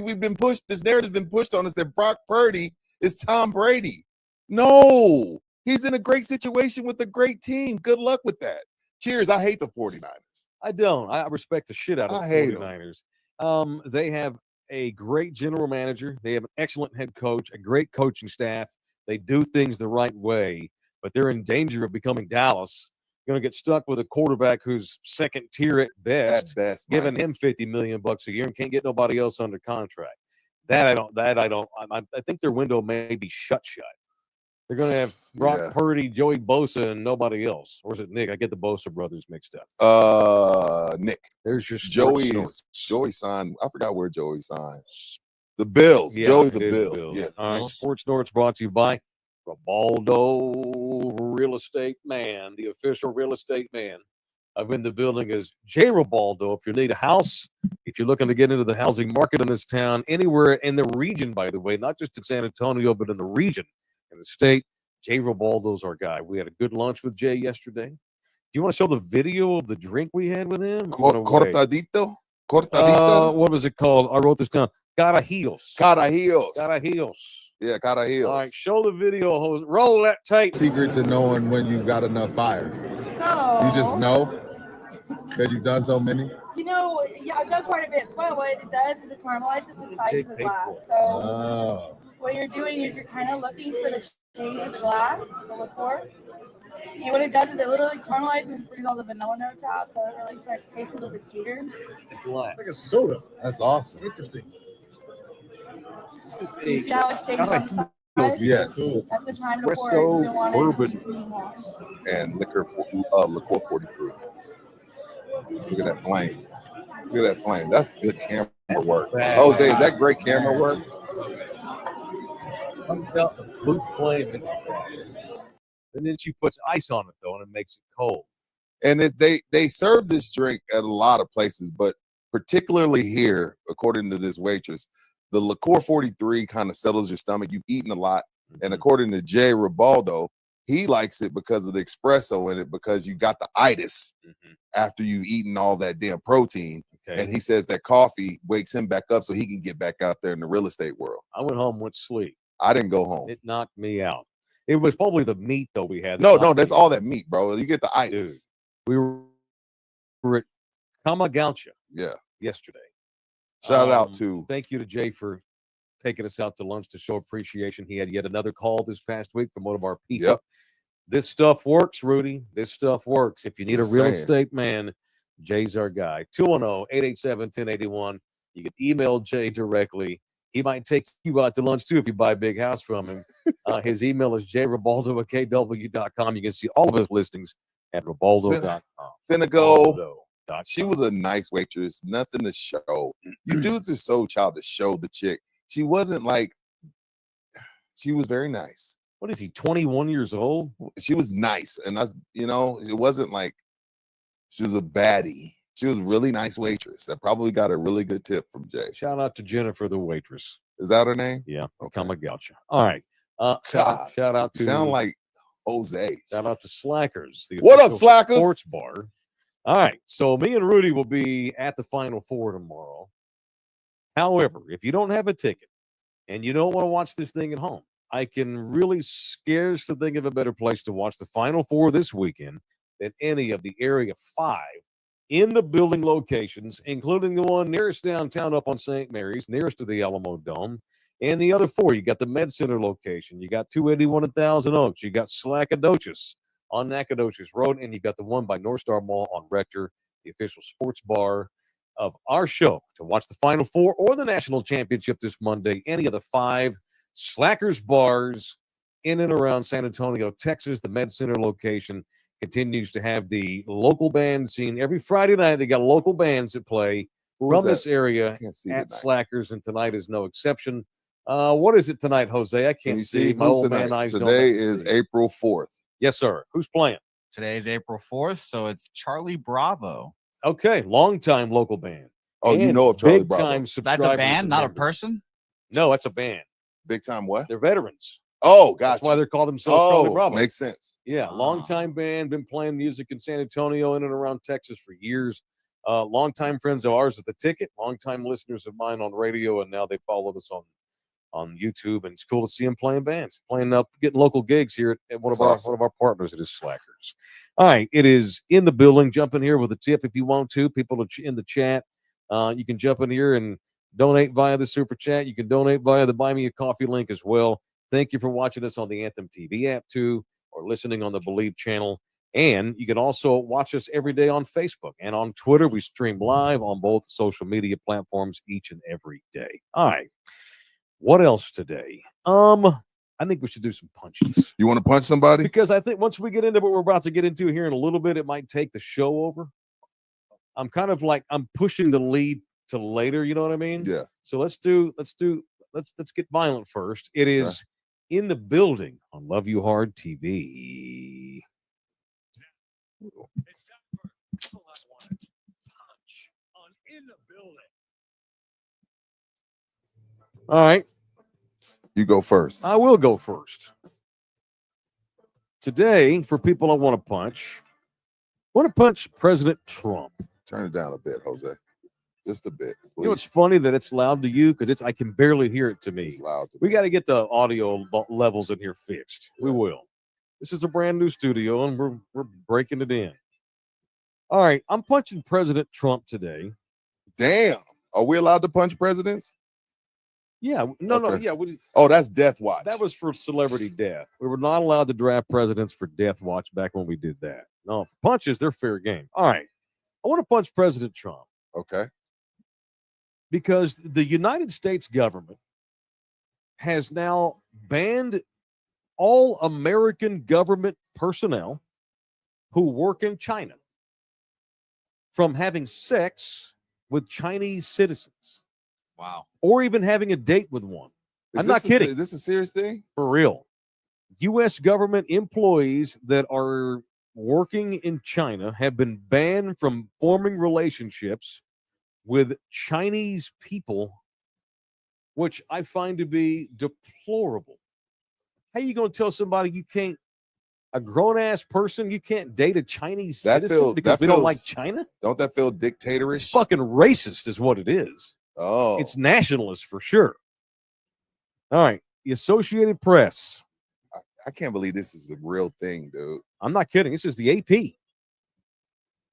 we've been pushed. This narrative's been pushed on us that Brock Purdy is Tom Brady. No, he's in a great situation with a great team. Good luck with that. Cheers. I hate the 49ers. I don't. I respect the shit out of I the hate 'em. 49ers. They have a great general manager. They have an excellent head coach, a great coaching staff. They do things the right way, but they're in danger of becoming Dallas. Going to get stuck with a quarterback who's second tier at best, At best, giving Mike. him $50 million a year and can't get nobody else under contract. I think their window may be shut. They're going to have Brock Yeah. Purdy, Joey Bosa, and nobody else. Or is it Nick? I get the Bosa brothers mixed up. Nick. There's your sports story. Joey signed. I forgot where Joey signed. The Bills. Yeah, Joey's a it is Bill. Bills. Yeah. All right. Bills. Sports North brought to you by Ribaldo Real Estate Man, the official real estate man. I've been in the building as Jay Ribaldo. If you need a house, if you're looking to get into the housing market in this town, anywhere in the region, by the way, not just in San Antonio, but in the region, in the state, Jay Ribaldo's our guy. We had a good lunch with Jay yesterday. Do you want to show the video of the drink we had with him? Cortadito. Cortadito. What was it called? I wrote this down. Carajillos. Carajillos. Carajillos. Yeah, Carajillos. All right, show the video, host. Roll that tape. Secret to knowing when you got enough fire? So You just know because you've done so many. You know, yeah, I've done quite a bit. But what it does is it caramelizes the sides of the glass. So Oh, what you're doing is you're kind of looking for the change of the glass, the liqueur. And what it does is it literally caramelizes and brings all the vanilla notes out, so it really starts to taste a little bit sweeter. Glass. like a soda. That's awesome. Interesting. This is You see how it's changing on the side? Yes. That's the time to pour it. You don't want Bourbon. it to be too warm. And liquor 40 proof. Look at that flame. Look at that flame. That's good camera work. Jose, is that great camera work? Comes out the blue flame in the glass. And then she puts ice on it, though, and it makes it cold. And they serve this drink at a lot of places, but particularly here, according to this waitress, the liqueur 43 kind of settles your stomach. You've eaten a lot. And according to Jay Ribaldo, he likes it because of the espresso in it, because you got the itis after you've eaten all that damn protein. Okay. And he says that coffee wakes him back up so he can get back out there in the real estate world. I went home, went to sleep. I didn't go home. It knocked me out. It was probably the meat, though, we had. No, that's all that meat, bro. You get the itis. We were at Kamagaucha Yeah. yesterday. Shout out to Thank you to Jay for taking us out to lunch to show appreciation. He had yet another call this past week from one of our people. Yep. This stuff works, Rudy. This stuff works. If you need Just a real saying. estate man, Jay's our guy. 210-887-1081. You can email Jay directly. He might take you out to lunch, too, if you buy a big house from him. His email is jribaldo@kw.com. You can see all of his listings at ribaldo.com. finna go. Ribaldo.com. She was a nice waitress, nothing to show. You dudes are so childish. Show the chick. She wasn't like, she was very nice. What is he, 21 years old? She was nice. And it wasn't like she was a baddie. She was a really nice waitress that probably got a really good tip from Jay. Shout out to Jennifer, the waitress. Is that her name? Yeah, Okay. Kamagaucha. All right. God, Shout out You to sound like Jose. Shout out to Slackers. The What up, official Slackers? Sports bar. All right. So me and Rudy will be at the Final Four tomorrow. However, if you don't have a ticket and you don't want to watch this thing at home, I can really scarcely think of a better place to watch the Final Four this weekend than any of the Area 5 in the building locations, including the one nearest downtown up on St. Mary's, nearest to the Alamo Dome, and the other 4. You got the Med Center location. You got 281 and Thousand Oaks. You got Slackadocious on Nacogdoches Road, and you got the one by North Star Mall on Rector, the official sports bar of our show. To watch the Final Four or the national championship this Monday, any of the 5 Slackers bars in and around San Antonio, Texas. The Med Center location continues to have the local band scene. Every Friday night, they got local bands that play from this area at Slackers, and tonight is no exception. What is it tonight, Jose? I can't see. My old man eyes don't. Today is April 4th. Yes, sir. Who's playing? Today is April 4th, so it's Charlie Bravo. Okay, long-time local band. Oh, you know of Charlie Bravo. Big-time subscribers. That's a band, and not a members. person? No, that's a band. Big time what? They're veterans. Oh, gotcha. That's why they're called themselves Charlie Bravo. Makes sense. Yeah, long-time band, been playing music in San Antonio in and around Texas for years. Long-time friends of ours at the Ticket, long-time listeners of mine on radio, and now they followed us on YouTube, and it's cool to see them playing bands, playing up, getting local gigs here at one of our partners. It is Slackers. All right, it is in the building. Jump in here with a tip if you want to. People in the chat, you can jump in here and donate via the super chat. You can donate via the Buy Me a Coffee link as well. Thank you for watching us on the Anthem TV app too, or listening on the Believe channel. And you can also watch us every day on Facebook and on Twitter. We stream live on both social media platforms each and every day. All right. What else today? I think we should do some punches. You want to punch somebody? Because I think once we get into what we're about to get into here in a little bit, it might take the show over. I'm kind of like I'm pushing the lead to later, you know what I mean? Yeah. So let's get violent first. It is in the building on Love You Hard TV. It's time for punch on In the Building. All right. You go first. I will go first. Today, for people I want to punch, President Trump. Turn it down a bit, Jose. Just a bit. Please. You know, it's funny that it's loud to you because I can barely hear it to me. It's loud to we me. got to get the audio levels in here fixed. Yeah. We will. This is a brand new studio, and we're breaking it in. All right, I'm punching President Trump today. Damn. Are we allowed to punch presidents? Yeah, no, Okay. yeah. Oh, that's Death Watch. That was for celebrity death. We were not allowed to draft presidents for Death Watch back when we did that. No, for punches, they're fair game. All right, I want to punch President Trump. Okay. Because the United States government has now banned all American government personnel who work in China from having sex with Chinese citizens. Wow. Or even having a date with one. I'm not kidding. Is this a serious thing? For real. U.S. government employees that are working in China have been banned from forming relationships with Chinese people, which I find to be deplorable. How you going to tell somebody you can't, a grown-ass person, you can't date a Chinese citizen because we don't like China? Don't that feel dictatorish? It's fucking racist is what it is. Oh. It's nationalist for sure. All right. The Associated Press. I can't believe this is a real thing, dude. I'm not kidding. This is the AP.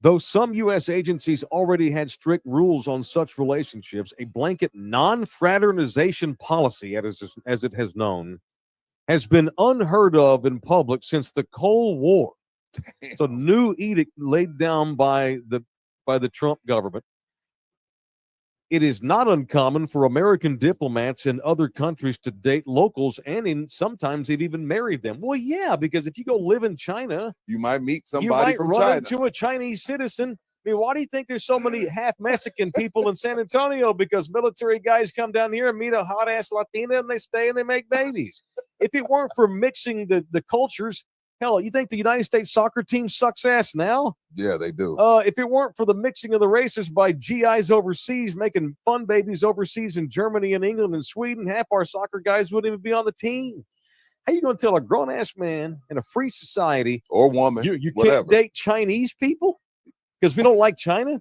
Though some U.S. agencies already had strict rules on such relationships, a blanket non-fraternization policy, as it has known, has been unheard of in public since the Cold War. It's a new edict laid down by the Trump government. It is not uncommon for American diplomats in other countries to date locals, and sometimes they've even married them. Well, yeah, because if you go live in China, you might meet somebody you might from run China. into a Chinese citizen. I mean, why do you think there's so many half Mexican people in San Antonio? Because military guys come down here and meet a hot ass Latina, and they stay and they make babies. If it weren't for mixing the cultures, hell, you think the United States soccer team sucks ass now? Yeah, they do. If it weren't for the mixing of the races by GIs overseas, making fun babies overseas in Germany and England and Sweden, half our soccer guys wouldn't even be on the team. How you going to tell a grown ass man in a free society or woman, you whatever. can't date Chinese people because we don't like China?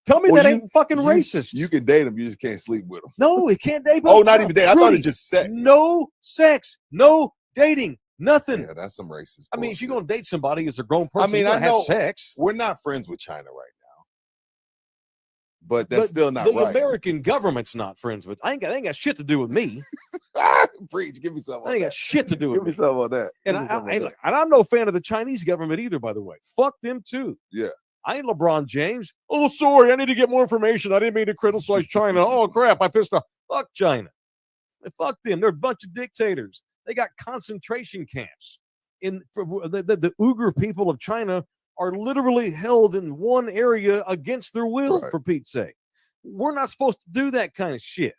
Tell me Well, that you- ain't fucking you- racist. You can date them, you just can't sleep with them. No, it can't date. Oh, not even date. I thought Rudy, it's just sex. No sex, no dating, nothing. Yeah, that's some racist. I mean, if you're bullshit. going to date somebody as a grown person, mean, you're going I to have know- sex. We're not friends with China right now, but that's But still not the right. American government's not friends with. I ain't got shit to do with me. Preach, give me some. I ain't got shit to do with Give me me. some on that. And Give me some on hey, that. look, and I'm no fan of the Chinese government either, by the way. Fuck them too. Yeah. I ain't LeBron James. Oh, sorry, I need to get more information. I didn't mean to criticize China. Oh crap, I pissed off. Fuck China. Fuck them. They're a bunch of dictators. They got concentration camps. The Uyghur people of China are literally held in one area against their will, Right. for Pete's sake. We're not supposed to do that kind of shit.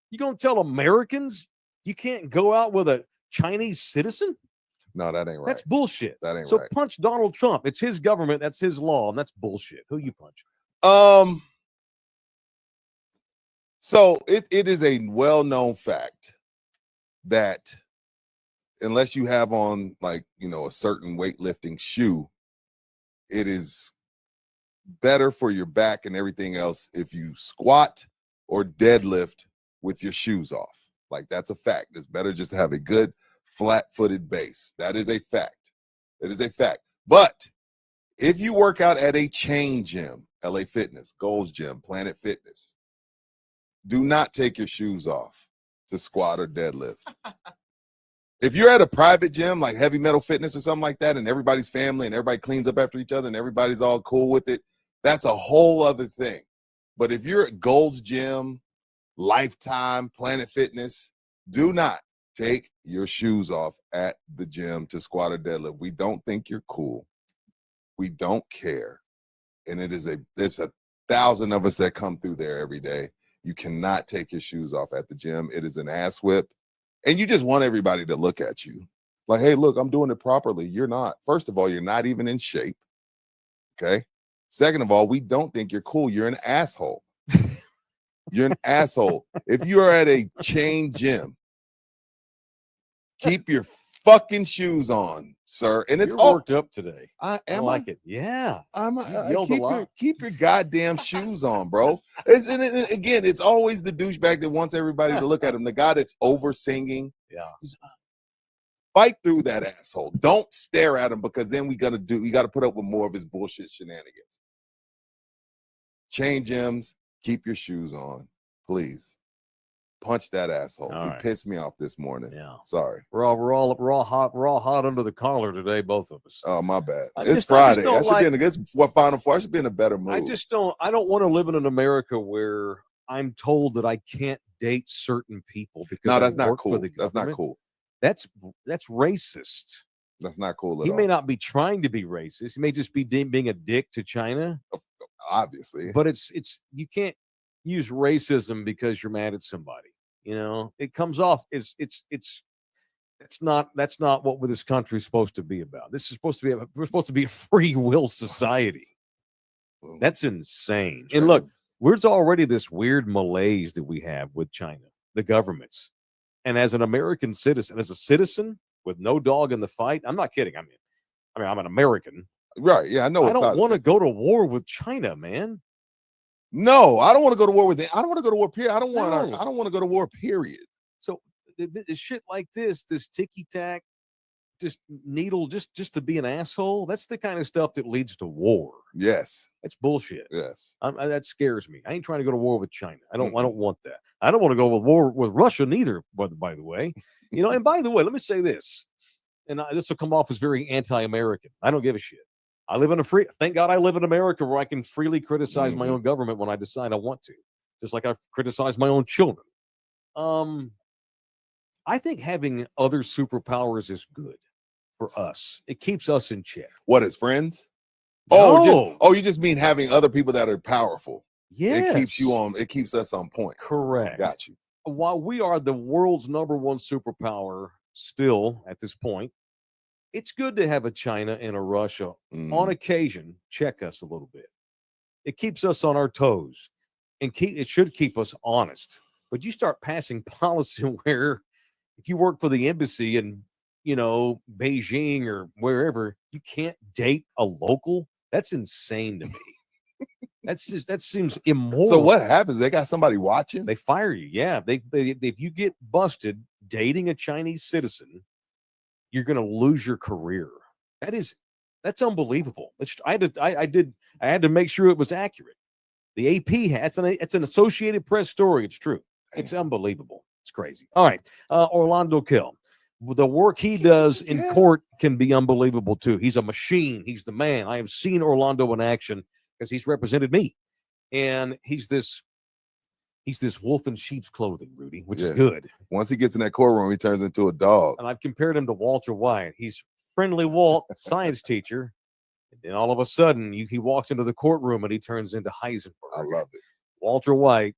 You gonna tell Americans you can't go out with a Chinese citizen? No, that ain't right. That's bullshit. That ain't So right. punch Donald Trump. It's his government. That's his law, and that's bullshit. Who you punch? So it is a well-known fact that unless you have on like a certain weightlifting shoe, it is better for your back and everything else if you squat or deadlift with your shoes off. Like that's a fact. It's better just to have a good flat-footed base. That is a fact. It is a fact. But if you work out at a chain gym, LA Fitness, Gold's Gym, Planet Fitness, do not take your shoes off to squat or deadlift. If you're at a private gym like Heavy Metal Fitness or something like that, and everybody's family and everybody cleans up after each other and everybody's all cool with it, that's a whole other thing. But if you're at Gold's Gym, Lifetime, Planet Fitness, do not take your shoes off at the gym to squat or deadlift. We don't think you're cool. We don't care. And there's 1,000 of us that come through there every day. You cannot take your shoes off at the gym. It is an ass whip. And you just want everybody to look at you like, hey, look, I'm doing it properly. You're not. First of all, you're not even in shape. Okay. Second of all, we don't think you're cool. You're an asshole. You're an asshole. If you are at a chain gym, keep your fucking shoes on, sir. And it's You're all worked up today. I like it. Yeah. Yelled a lot. Keep your goddamn shoes on, bro. Again, it's always the douchebag that wants everybody to look at him. The guy that's over singing. Yeah. Fight through that asshole. Don't stare at him because then we got to put up with more of his bullshit shenanigans. Chain gyms, keep your shoes on, please. Punch that asshole. All He right. pissed me off this morning. Yeah. Sorry. We're all hot under the collar today, both of us. Oh, my bad. I It's just Friday. don't I should be in a good Final Four. I should be in a better mood. I don't want to live in an America where I'm told that I can't date certain people because no, I that's not work for cool. the That's not government. cool. That's racist. That's not cool at He all. may not be trying to be racist. He may just be being a dick to China. Obviously. But it's you can't use racism because you're mad at somebody. It comes off that's not what this country is supposed to be about. This is supposed to be we're supposed to be a free will society. That's insane. And look, there's already this weird malaise that we have with China, the governments. And as an American citizen, as a citizen with no dog in the fight, I'm not kidding. I mean, I'm an American. Right. Yeah, I know. I don't want to go to war with China, man. No, I don't want to go to war with it. I don't want to go to war. Period. I don't want to go to war. Period. So shit like this ticky tack, just needle, just to be an asshole. That's the kind of stuff that leads to war. Yes. That's bullshit. Yes. That scares me. I ain't trying to go to war with China. I don't want that. I don't want to go to war with Russia neither. By the way, And by the way, let me say this, and this will come off as very anti-American. I don't give a shit. I live in thank God I live in America where I can freely criticize my own government when I decide I want to, just like I've criticized my own children. I think having other superpowers is good for us. It keeps us in check. What, as friends? No. You just mean having other people that are powerful. Yes. It keeps us on point. Correct. Got you. While we are the world's #1 superpower still at this point, it's good to have a China and a Russia on occasion check us a little bit. It keeps us on our toes, and it should keep us honest. But you start passing policy where if you work for the embassy in, Beijing or wherever, you can't date a local. That's insane to me. That seems immoral. So what happens? They got somebody watching? They fire you. Yeah. They if you get busted dating a Chinese citizen, you're going to lose your career. That's unbelievable. I had to make sure it was accurate. The AP has it's an Associated Press story. It's true. It's unbelievable. It's crazy. All right. Orlando Kill. The work he does in court can be unbelievable too. He's a machine. He's the man. I have seen Orlando in action because he's represented me. And he's this wolf in sheep's clothing, Rudy, which is good. Once he gets in that courtroom, he turns into a dog. And I've compared him to Walter White. He's friendly Walt, science teacher. And then all of a sudden, he walks into the courtroom and he turns into Heisenberg. I love it. Walter White,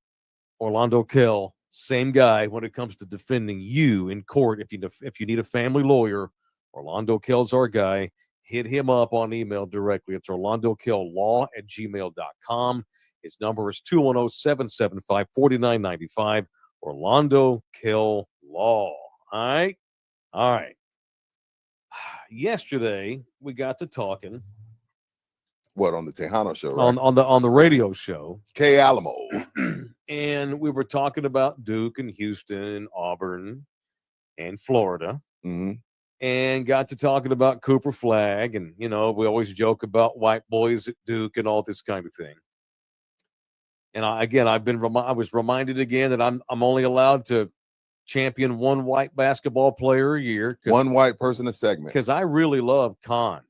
Orlando Kill, same guy when it comes to defending you in court. If you need a family lawyer, Orlando Kill's our guy. Hit him up on email directly. It's orlandokilllaw@gmail.com. His number is 210-775-4995. Orlando Kill Law. All right. Yesterday we got to talking. What, on the Tejano show, right? on the radio show, K Alamo, and we were talking about Duke and Houston and Auburn and Florida, and got to talking about Cooper Flagg, and we always joke about white boys at Duke and all this kind of thing. And I was reminded again that I'm only allowed to champion one white basketball player a year. One white person a segment. Because I really love Con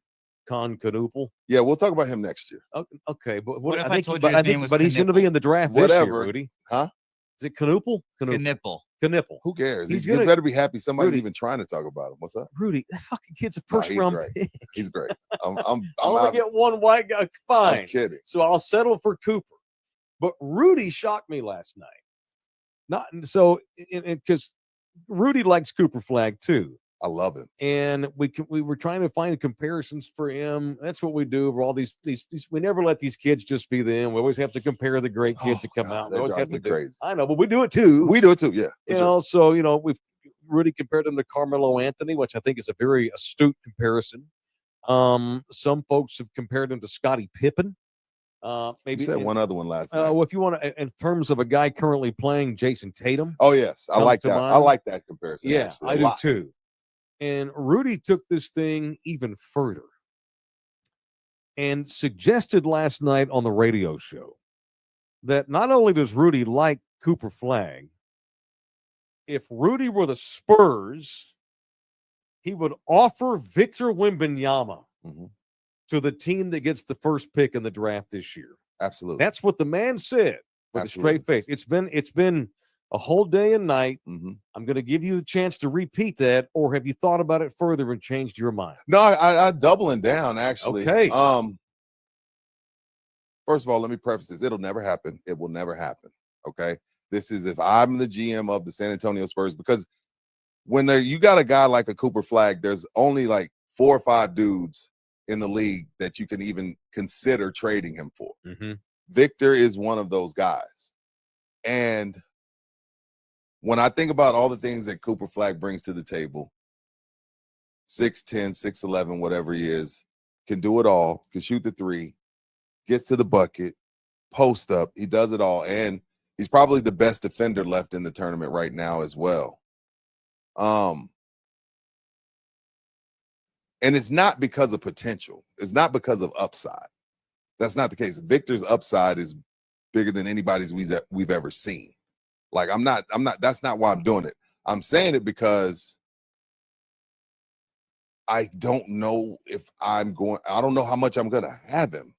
Knuppel. Yeah, we'll talk about him next year. Okay, but What if I told you his name was he's going to be in the draft this year, Whatever. Rudy. Huh? Is it Knuppel? Knipple. Knuppel. Who cares? He's You gonna- better be happy somebody's Rudy. even trying to talk about him. What's up? Rudy, that fucking kid's a No, first he's round great. pick. He's great. I'm I only out- get one white guy. I'm Fine. kidding. So I'll settle for Cooper. But Rudy shocked me last night. Not so because Rudy likes Cooper Flagg too. I love him. And we were trying to find comparisons for him. That's what we do. For all these we never let these kids just be them. We always have to compare the great kids that come out. We That always have drives to me do. crazy. I know, but we do it too. We do it too. Yeah. for you sure. know, so we've Rudy compared him to Carmelo Anthony, which I think is a very astute comparison. Some folks have compared him to Scottie Pippen. Maybe You said one other one last night. well, if you want to, in terms of a guy currently playing Jason Tatum. Oh yes, I comes like to that. mind. I like that comparison. Yeah, actually, a I do lot. too. And Rudy took this thing even further and suggested last night on the radio show that not only does Rudy like Cooper Flagg, if Rudy were the Spurs, he would offer Victor Wembanyama Mhm. to the team that gets the first pick in the draft this year. Absolutely. That's what the man said with Absolutely. a straight face. It's been a whole day and night. hmm I'm going to give you the chance to repeat that, or have you thought about it further and changed your mind? No, I doubling down actually. Okay. First of all, let me preface this. It'll never happen. It will never happen. Okay. This is if I'm the GM of the San Antonio Spurs, because when you got a guy like a Cooper Flagg, there's only like 4 or 5 dudes in the league that you can even consider trading him for. Mm-hmm. Victor is one of those guys. And when I think about all the things that Cooper Flagg brings to the table, 6'10", 6'11", whatever he is, can do it all, can shoot the three, gets to the bucket, post up, he does it all. And he's probably the best defender left in the tournament right now as well. And it's not because of potential. It's not because of upside. That's not the case. Victor's upside is bigger than anybody's we've ever seen. Like that's not why I'm doing it. I'm saying it because I don't know I don't know how much I'm going to have him.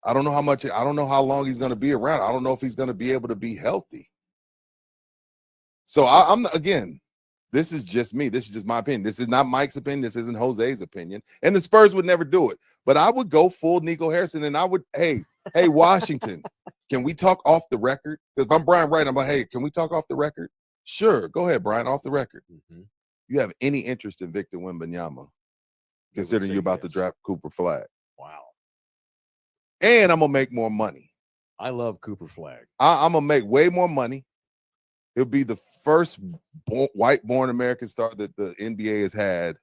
I don't know how long he's going to be around. I don't know if he's going to be able to be healthy. So again, this is just me. This is just my opinion. This is not Mike's opinion. This isn't Jose's opinion. And the Spurs would never do it. But I would go full Nico Harrison, and I would, hey, Washington, can we talk off the record? Because if I'm Brian Wright, I'm like, hey, can we talk off the record? Sure. Go ahead, Brian, off the record. Mm-hmm. You have any interest in Victor Wembanyama, considering you're about to draft Cooper Flagg. Wow. And I'm going to make more money. I love Cooper Flagg. I'm going to make way more money. He'll be the first white-born American star that the NBA has had.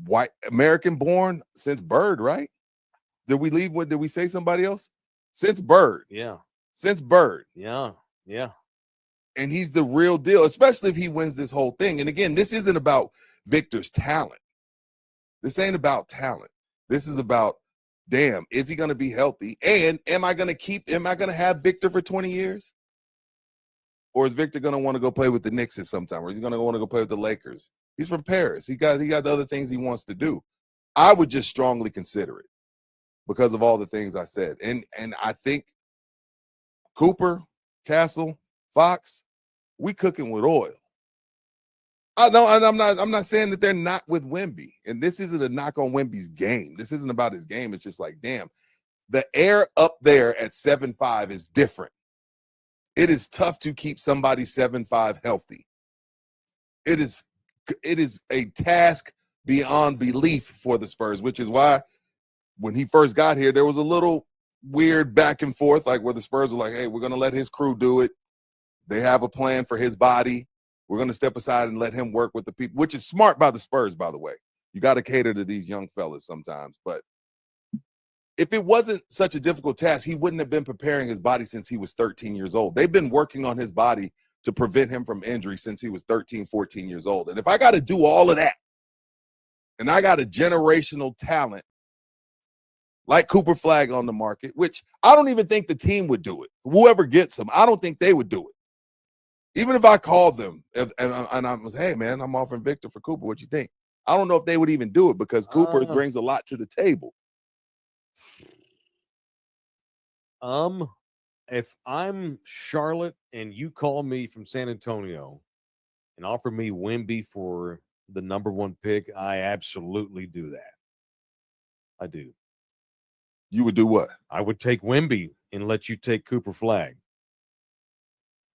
White American-born since Bird, right? Did we leave? What did we say? Somebody else? Since Bird. Yeah. Since Bird. Yeah. Yeah. And he's the real deal, especially if he wins this whole thing. And again, this isn't about Victor's talent. This ain't about talent. This is about, damn, is he going to be healthy? And am I going to have Victor for 20 years? Or is Victor going to want to go play with the Knicks at some time? Or is he going to want to go play with the Lakers? He's from Paris. He got the other things he wants to do. I would just strongly consider it because of all the things I said. And I think Cooper, Castle, Fox, we cooking with oil. I know, and I'm not saying that they're not with Wemby. And this isn't a knock on Wemby's game. This isn't about his game. It's just like, damn, the air up there at 7'5" is different. It is tough to keep somebody 7'5" healthy. It is a task beyond belief for the Spurs, which is why when he first got here, there was a little weird back and forth, like where the Spurs were like, hey, we're going to let his crew do it. They have a plan for his body. We're going to step aside and let him work with the people, which is smart by the Spurs, by the way. You got to cater to these young fellas sometimes. But if it wasn't such a difficult task, he wouldn't have been preparing his body since he was 13 years old. They've been working on his body to prevent him from injury since he was 13, 14 years old. And if I got to do all of that, and I got a generational talent like Cooper Flag on the market, which I don't even think the team would do it. Whoever gets him, I don't think they would do it. Even if I called them and I was, hey, man, I'm offering Victor for Cooper. What you think? I don't know if they would even do it because Cooper brings a lot to the table. If I'm Charlotte and you call me from San Antonio and offer me Wemby for the number 1 pick, I absolutely do that. I do. You would do what? I would take Wemby and let you take Cooper Flag.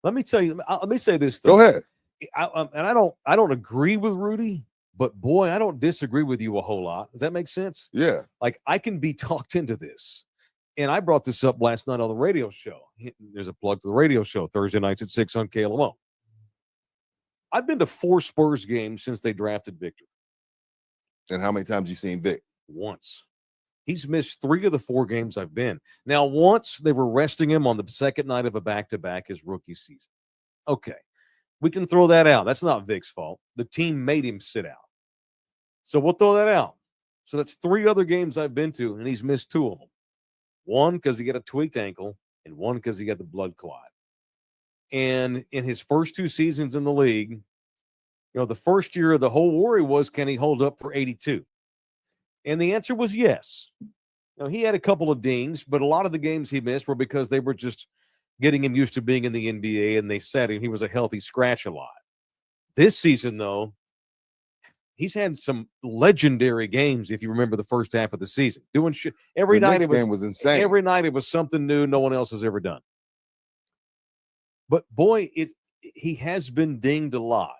Let me tell you. Let me say this. Go ahead. I don't agree with Rudy, but boy, I don't disagree with you a whole lot. Does that make sense? Yeah. Like I can be talked into this. And I brought this up last night on the radio show. There's a plug for the radio show Thursday nights at 6 on KLMO. I've been to 4 Spurs games since they drafted Victor. And how many times you seen Vic? Once. He's missed 3 of the 4 games I've been. Now, once they were resting him on the second night of a back-to-back his rookie season. Okay. We can throw that out. That's not Vic's fault. The team made him sit out. So we'll throw that out. So that's 3 other games I've been to, and he's missed 2 of them. 1 because he got a tweaked ankle, and 1 because he got the blood clot. And in his first 2 seasons in the league, the first year, the whole worry was, can he hold up for 82? And the answer was yes. He had a couple of dings, but a lot of the games he missed were because they were just getting him used to being in the NBA, and they said he was a healthy scratch a lot. This season, though, he's had some legendary games, if you remember the first half of the season. Doing shit every night. The game was insane. Every night it was something new no one else has ever done. But boy, he has been dinged a lot.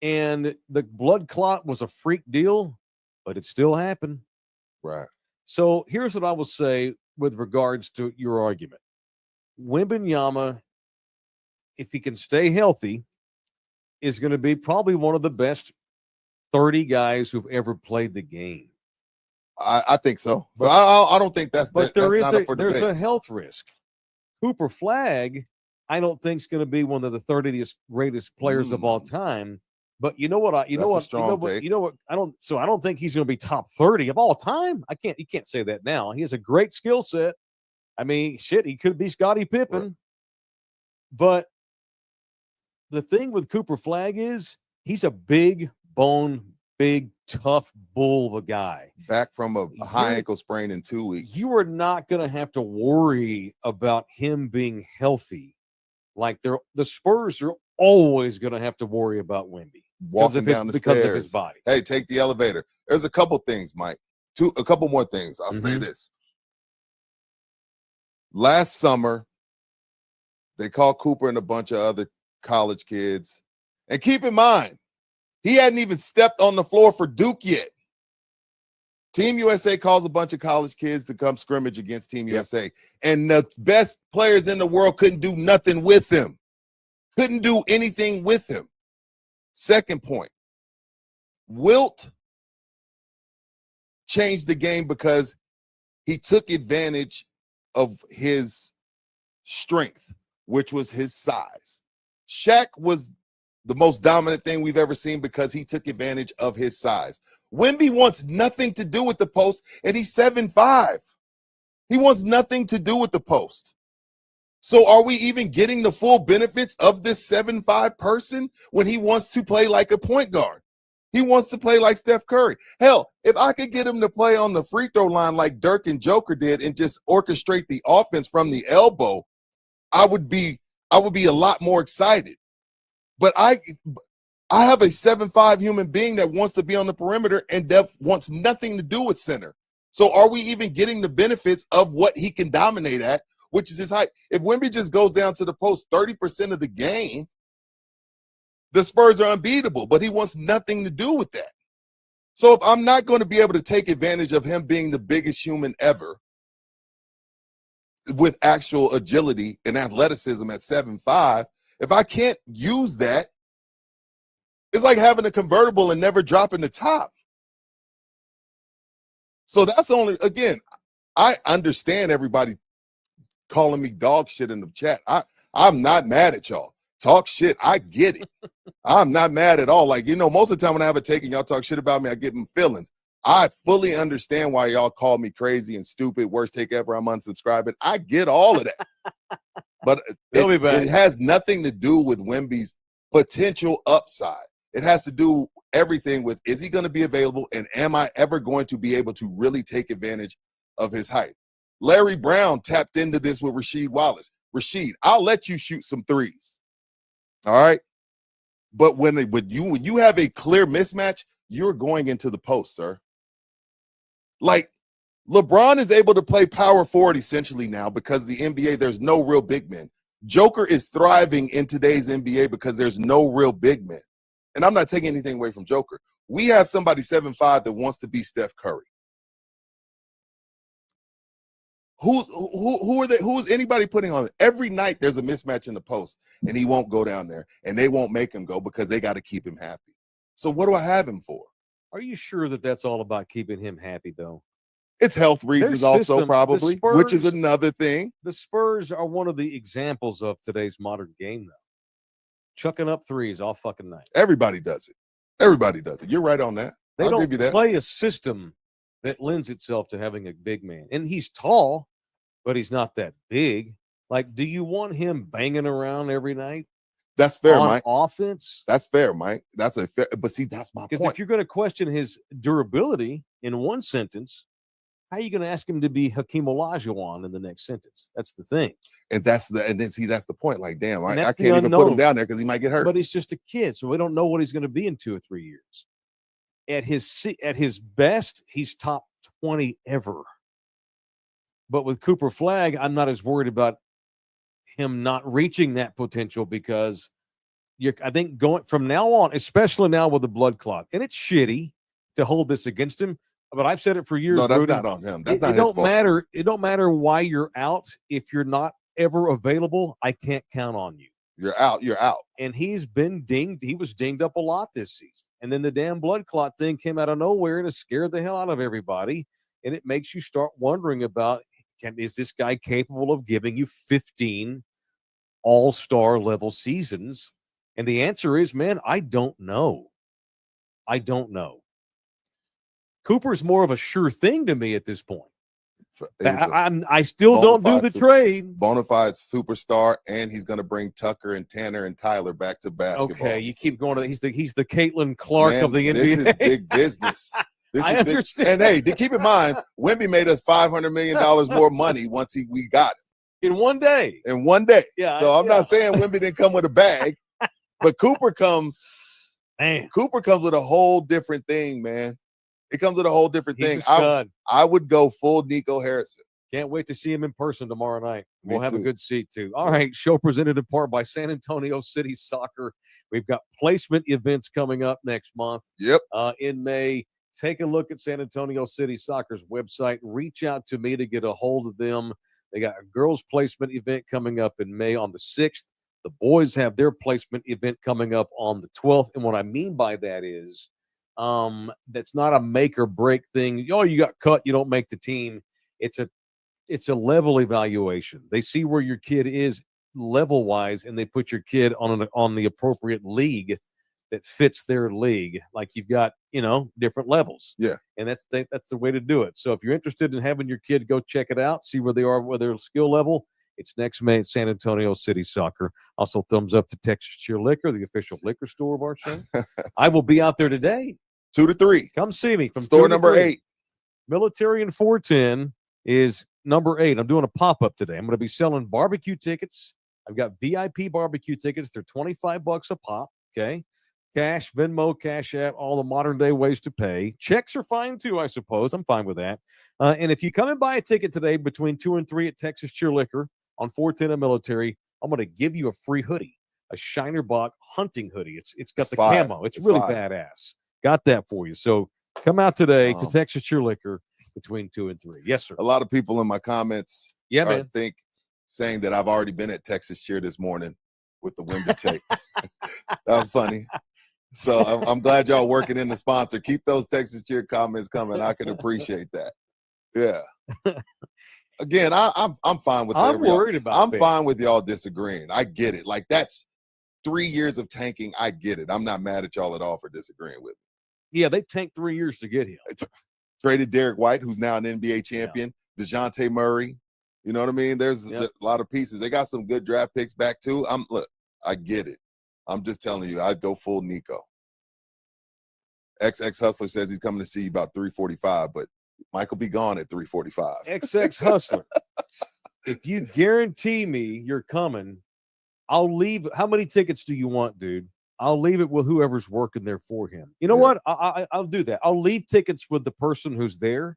And the blood clot was a freak deal, but it still happened. Right. So here's what I will say with regards to your argument. Wembanyama, if he can stay healthy, is going to be probably one of the best 30 guys who've ever played the game. I think so. But I don't think that's But there's a health risk. Cooper Flag, I don't think is going to be one of the 30th greatest players of all time. But you know what? I don't think he's going to be top 30 of all time. You can't say that now. He has a great skill set. I mean, shit, he could be Scottie Pippen. Right. But the thing with Cooper Flag is he's a big tough bull of a guy. Back from a high ankle sprain in 2 weeks. You are not going to have to worry about him being healthy. Like the Spurs are always going to have to worry about Wemby. Walking down the stairs. Because of his body. Hey, take the elevator. There's a couple things, Mike. A couple more things. I'll say this. Last summer, they called Cooper and a bunch of other college kids. And keep in mind, he hadn't even stepped on the floor for Duke yet. Team USA calls a bunch of college kids to come scrimmage against Team USA. And the best players in the world couldn't do nothing with him. Couldn't do anything with him. Second point, Wilt changed the game because he took advantage of his strength, which was his size. Shaq was the most dominant thing we've ever seen because he took advantage of his size. Wemby wants nothing to do with the post, and he's 7'5". He wants nothing to do with the post. So are we even getting the full benefits of this 7'5" person when he wants to play like a point guard? He wants to play like Steph Curry. Hell, if I could get him to play on the free throw line like Dirk and Joker did and just orchestrate the offense from the elbow, I would be a lot more excited. But I have a 7'5" human being that wants to be on the perimeter and that wants nothing to do with center. So are we even getting the benefits of what he can dominate at, which is his height? If Wemby just goes down to the post 30% of the game, the Spurs are unbeatable, but he wants nothing to do with that. So if I'm not going to be able to take advantage of him being the biggest human ever with actual agility and athleticism at 7'5", if I can't use that, it's like having a convertible and never dropping the top. So that's only, again, I understand everybody calling me dog shit in the chat. I'm not mad at y'all. Talk shit, I get it. I'm not mad at all. Like, most of the time when I have a take and y'all talk shit about me, I get them feelings. I fully understand why y'all call me crazy and stupid, worst take ever, I'm unsubscribing. I get all of that. But it has nothing to do with Wemby's potential upside. It has to do everything with, is he going to be available, and am I ever going to be able to really take advantage of his height? Larry Brown tapped into this with Rasheed Wallace. Rasheed, I'll let you shoot some threes. All right? But when you have a clear mismatch, you're going into the post, sir. Like, LeBron is able to play power forward essentially now because the NBA, there's no real big men. Joker is thriving in today's NBA because there's no real big men. And I'm not taking anything away from Joker. We have somebody 7'5" that wants to be Steph Curry. Who are they? Who is anybody putting on? Every night there's a mismatch in the post, and he won't go down there, and they won't make him go because they got to keep him happy. So what do I have him for? Are you sure that that's all about keeping him happy, though? It's health reasons also, probably, which is another thing. The Spurs are one of the examples of today's modern game, though. Chucking up threes all fucking night. Everybody does it. Everybody does it. You're right on that. They I'll don't give you that. play a system that lends itself to having a big man. And he's tall, but he's not that big. Like, do you want him banging around every night? That's fair, on Mike. Offense? That's fair, Mike. That's a fair, but see, that's my point. Because if you're going to question his durability in one sentence, how are you going to ask him to be Hakeem Olajuwon in the next sentence? That's the thing. And that's the point. Like, damn, I can't even put him down there because he might get hurt. But he's just a kid, so we don't know what he's going to be in 2 or 3 years. At his best, he's top 20 ever. But with Cooper Flagg, I'm not as worried about him not reaching that potential because I think going from now on, especially now with the blood clot, and it's shitty to hold this against him. But I've said it for years. No, that's Rudy, not on him. That's not it his don't fault. matter. It don't matter why you're out. If you're not ever available, I can't count on you. You're out. You're out. And he's been dinged. He was dinged up a lot this season. And then the damn blood clot thing came out of nowhere and it scared the hell out of everybody. And it makes you start wondering about, is this guy capable of giving you 15 all-star level seasons? And the answer is, man, I don't know. I don't know. Cooper's more of a sure thing to me at this point. I still don't do the trade. Bona fide superstar, and he's going to bring Tucker and Tanner and Tyler back to basketball. Okay, you keep going to he's the Caitlin Clark of the NBA. This is big business. I understand. And hey, to keep in mind, Wemby made us $500 million more money once we got him. In one day. In one day. Yeah. So I'm not saying Wemby didn't come with a bag, but Cooper comes. Man. Cooper comes with a whole different thing, man. It comes with a whole different He's thing. a stud. I would go full Nico Harrison. Can't wait to see him in person tomorrow night. We'll Me have too. a good seat, too. All right, show presented in part by San Antonio City Soccer. We've got placement events coming up next month. Yep. In May. Take a look at San Antonio City Soccer's website. Reach out to me to get a hold of them. They got a girls' placement event coming up in May on the 6th. The boys have their placement event coming up on the 12th. And what I mean by that is that's not a make or break thing. Oh, you got cut, you don't make the team. It's a level evaluation. They see where your kid is level wise, and they put your kid on the appropriate league that fits their league. Like you've got, different levels. Yeah. And that's the way to do it. So if you're interested in having your kid go check it out, see where they are with their skill level, it's next May at San Antonio City Soccer. Also, thumbs up to Texas Cheer Liquor, the official liquor store of our show. I will be out there today. 2 to 3. Come see me from Store 2 to number 3. 8. Military and 410 is number 8. I'm doing a pop-up today. I'm going to be selling barbecue tickets. I've got VIP barbecue tickets. They're $25 a pop. Okay. Cash, Venmo, Cash App, all the modern day ways to pay. Checks are fine too, I suppose. I'm fine with that. And if you come and buy a ticket today between 2 and 3 at Texas Cheer Liquor on 410 and Military, I'm going to give you a free hoodie, a Shinerbach hunting hoodie. It's got the fire. camo. It's It's really fire. badass. Got that for you. So come out today to Um, Texas Cheer Liquor between 2 and 3. Yes, sir. A lot of people in my comments Yeah, are man. saying that I've already been at Texas Cheer this morning with the Wimby tape. That was funny. So I'm glad y'all working in the sponsor. Keep those Texas Cheer comments coming. I can appreciate that. Yeah. Again, I'm fine with I'm y'all. worried about I'm Pitt. fine with y'all disagreeing. I get it. Like that's 3 years of tanking. I get it. I'm not mad at y'all at all for disagreeing with me. Yeah, they tanked 3 years to get him. Traded Derek White, who's now an NBA champion. DeJounte Murray. You know what I mean? There's a lot of pieces. They got some good draft picks back too. I get it. I'm just telling you, I'd go full Nico. XX Hustler says he's coming to see you about 3:45, but Michael be gone at 3:45. XX Hustler. If you guarantee me you're coming, I'll leave. How many tickets do you want, dude? I'll leave it with whoever's working there for him. You know what? I'll do that. I'll leave tickets with the person who's there.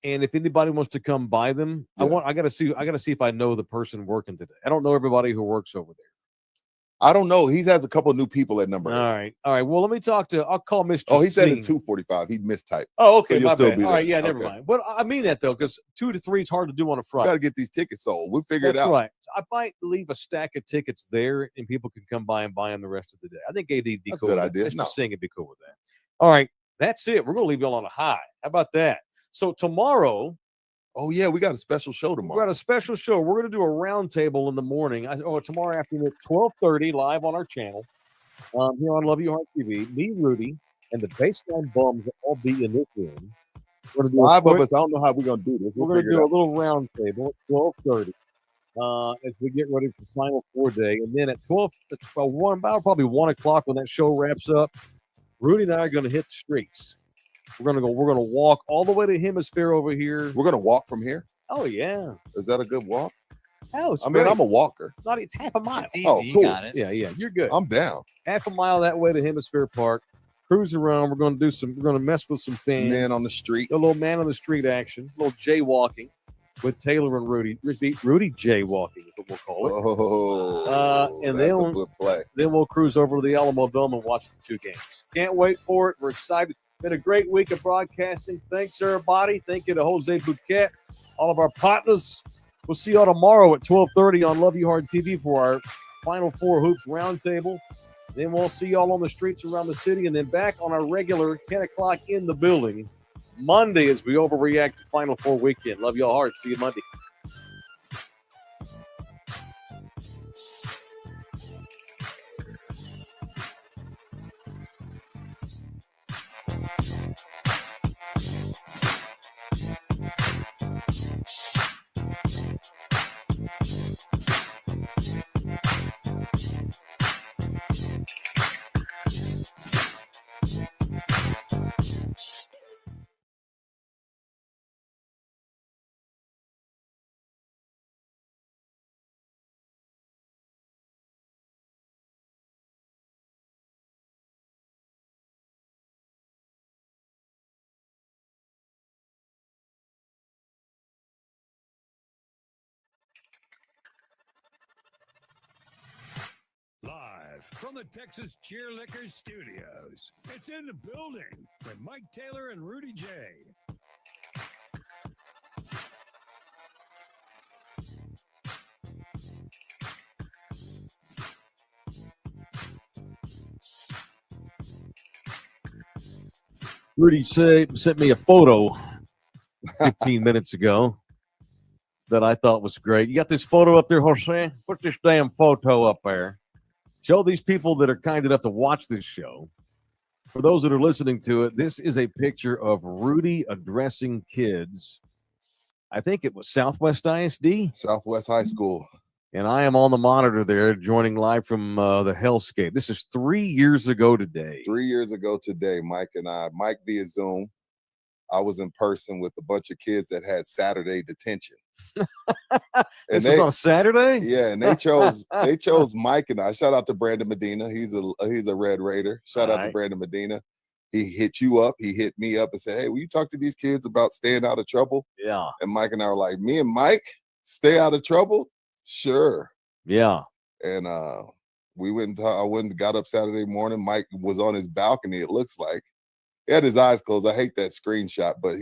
And if anybody wants to come buy them, I gotta see if I know the person working today. I don't know everybody who works over there. I don't know. He has a couple of new people at number 8. All right. Well, let me I'll call Mr. Oh, he said Steen. at 2:45. He mistyped. Oh, okay. So you'll My still bad. be All right, there. yeah, never Okay. mind. But I mean that though, because 2 to 3 is hard to do on a We Friday. got to get these tickets sold. We'll figure That's it out. right. I might leave a stack of tickets there, and people can come by and buy them the rest of the day. I think AD'd be That's a cool. good with idea. that. No. Mr. Singh would be cool with that. All right, that's it. We're gonna leave y'all on a high. How about that? So tomorrow, Oh yeah, we got a special show we've tomorrow. got a special show. We're gonna do a roundtable in the morning. Tomorrow afternoon at 12:30 live on our channel here on Love You Heart TV. Me, Rudy, and the Baseline Bums will all be in this room. We're gonna do a 5 of quick- us. I don't know how we're gonna do this. We're We'll going to figure do it a out. little round table at 12:30 as we get ready for Final Four day. And then at probably 1 o'clock when that show wraps up, Rudy and I are going to hit the streets. We're going to walk all the way to Hemisphere over here. We're gonna walk from here. Oh, yeah. Is that a good walk? Oh, it's I mean, great. I'm a walker. It's half a mile. Easy, Oh, you cool. got it. Yeah, you're good. I'm down. Half a mile that way to Hemisphere Park. Cruise around. We're going to mess with some fans. Man on the street. A little man on the street action, a little jaywalking with Taylor and Rudy. Rudy jaywalking is what we'll call it. Oh, and that's then- a good play. Then we'll cruise over to the Alamo Dome and watch the 2 games. Can't wait for it. We're excited. Been a great week of broadcasting. Thanks, everybody. Thank you to Jose Bouquet, all of our partners. We'll see y'all tomorrow at 12:30 on Love You Hard TV for our Final Four Hoops Roundtable. Then we'll see y'all on the streets around the city, and then back on our regular 10 o'clock in the building Monday as we overreact to Final Four weekend. Love y'all hard. See you Monday. Live from the Texas Cheer Liquor Studios, it's In the Building with Mike Taylor and Rudy J. Rudy sent me a photo 15 minutes ago that I thought was great. You got this photo up there, Jose? Put this damn photo up there. Show these people that are kind enough to watch this show. For those that are listening to it, this is a picture of Rudy addressing kids. I think it was Southwest ISD. Southwest High School. And I am on the monitor there, joining live from the Hellscape. This is 3 years ago today. 3 years ago today, Mike and I, Mike via Zoom. I was in person with a bunch of kids that had Saturday detention. This was on Saturday? Yeah, and they chose Mike and I. Shout out to Brandon Medina. He's a Red Raider. Shout out to Brandon Medina. He hit you up. He hit me up and said, "Hey, will you talk to these kids about staying out of trouble?" Yeah. And Mike and I were like, "Me and Mike stay out of trouble? Sure." Yeah. And we went and I went and got up Saturday morning. Mike was on his balcony, it looks like. He had his eyes closed. I hate that screenshot, but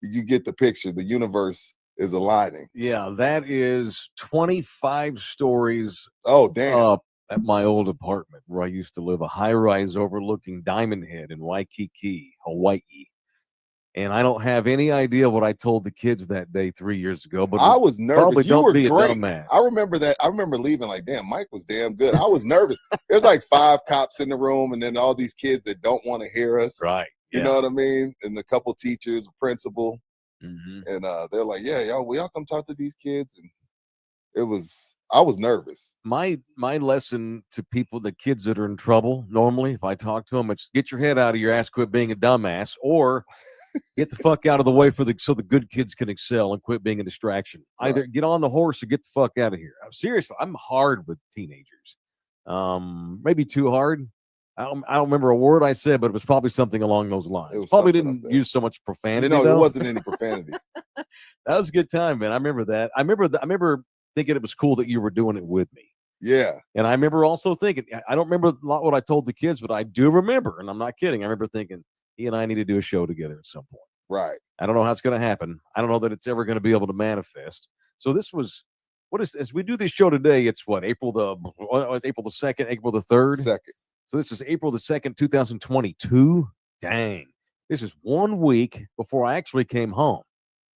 you get the picture. The universe is aligning. Yeah, that is 25 stories Oh, damn. up at my old apartment where I used to live, a high-rise overlooking Diamond Head in Waikiki, Hawaii. And I don't have any idea what I told the kids that day 3 years ago, but I was probably nervous. You don't were be a great. dumbass. I remember that. I remember leaving like, damn, Mike was damn good. I was nervous. There's like 5 cops in the room, and then all these kids that don't want to hear us. Right. You know what I mean? And a couple teachers, a principal. Mm-hmm. And they're like, yeah, y'all come talk to these kids. And I was nervous. My lesson to people, the kids that are in trouble, normally, if I talk to them, it's get your head out of your ass, quit being a dumbass, or get the fuck out of the way so the good kids can excel and quit being a distraction. Right. Either get on the horse or get the fuck out of here. Seriously, I'm hard with teenagers. Maybe too hard. I don't remember a word I said, but it was probably something along those lines. Probably didn't use so much profanity. No, though. it wasn't any profanity. That was a good time, man. I remember that. I remember thinking it was cool that you were doing it with me. Yeah. And I remember also thinking, I don't remember a lot what I told the kids, but I do remember, and I'm not kidding. I remember thinking he and I need to do a show together at some point. Right. I don't know how it's going to happen. I don't know that it's ever going to be able to manifest. So this was, as we do this show today, it's what, April the 2nd, April the 3rd? Second. So this is April the 2nd, 2022. Dang. This is 1 week before I actually came home.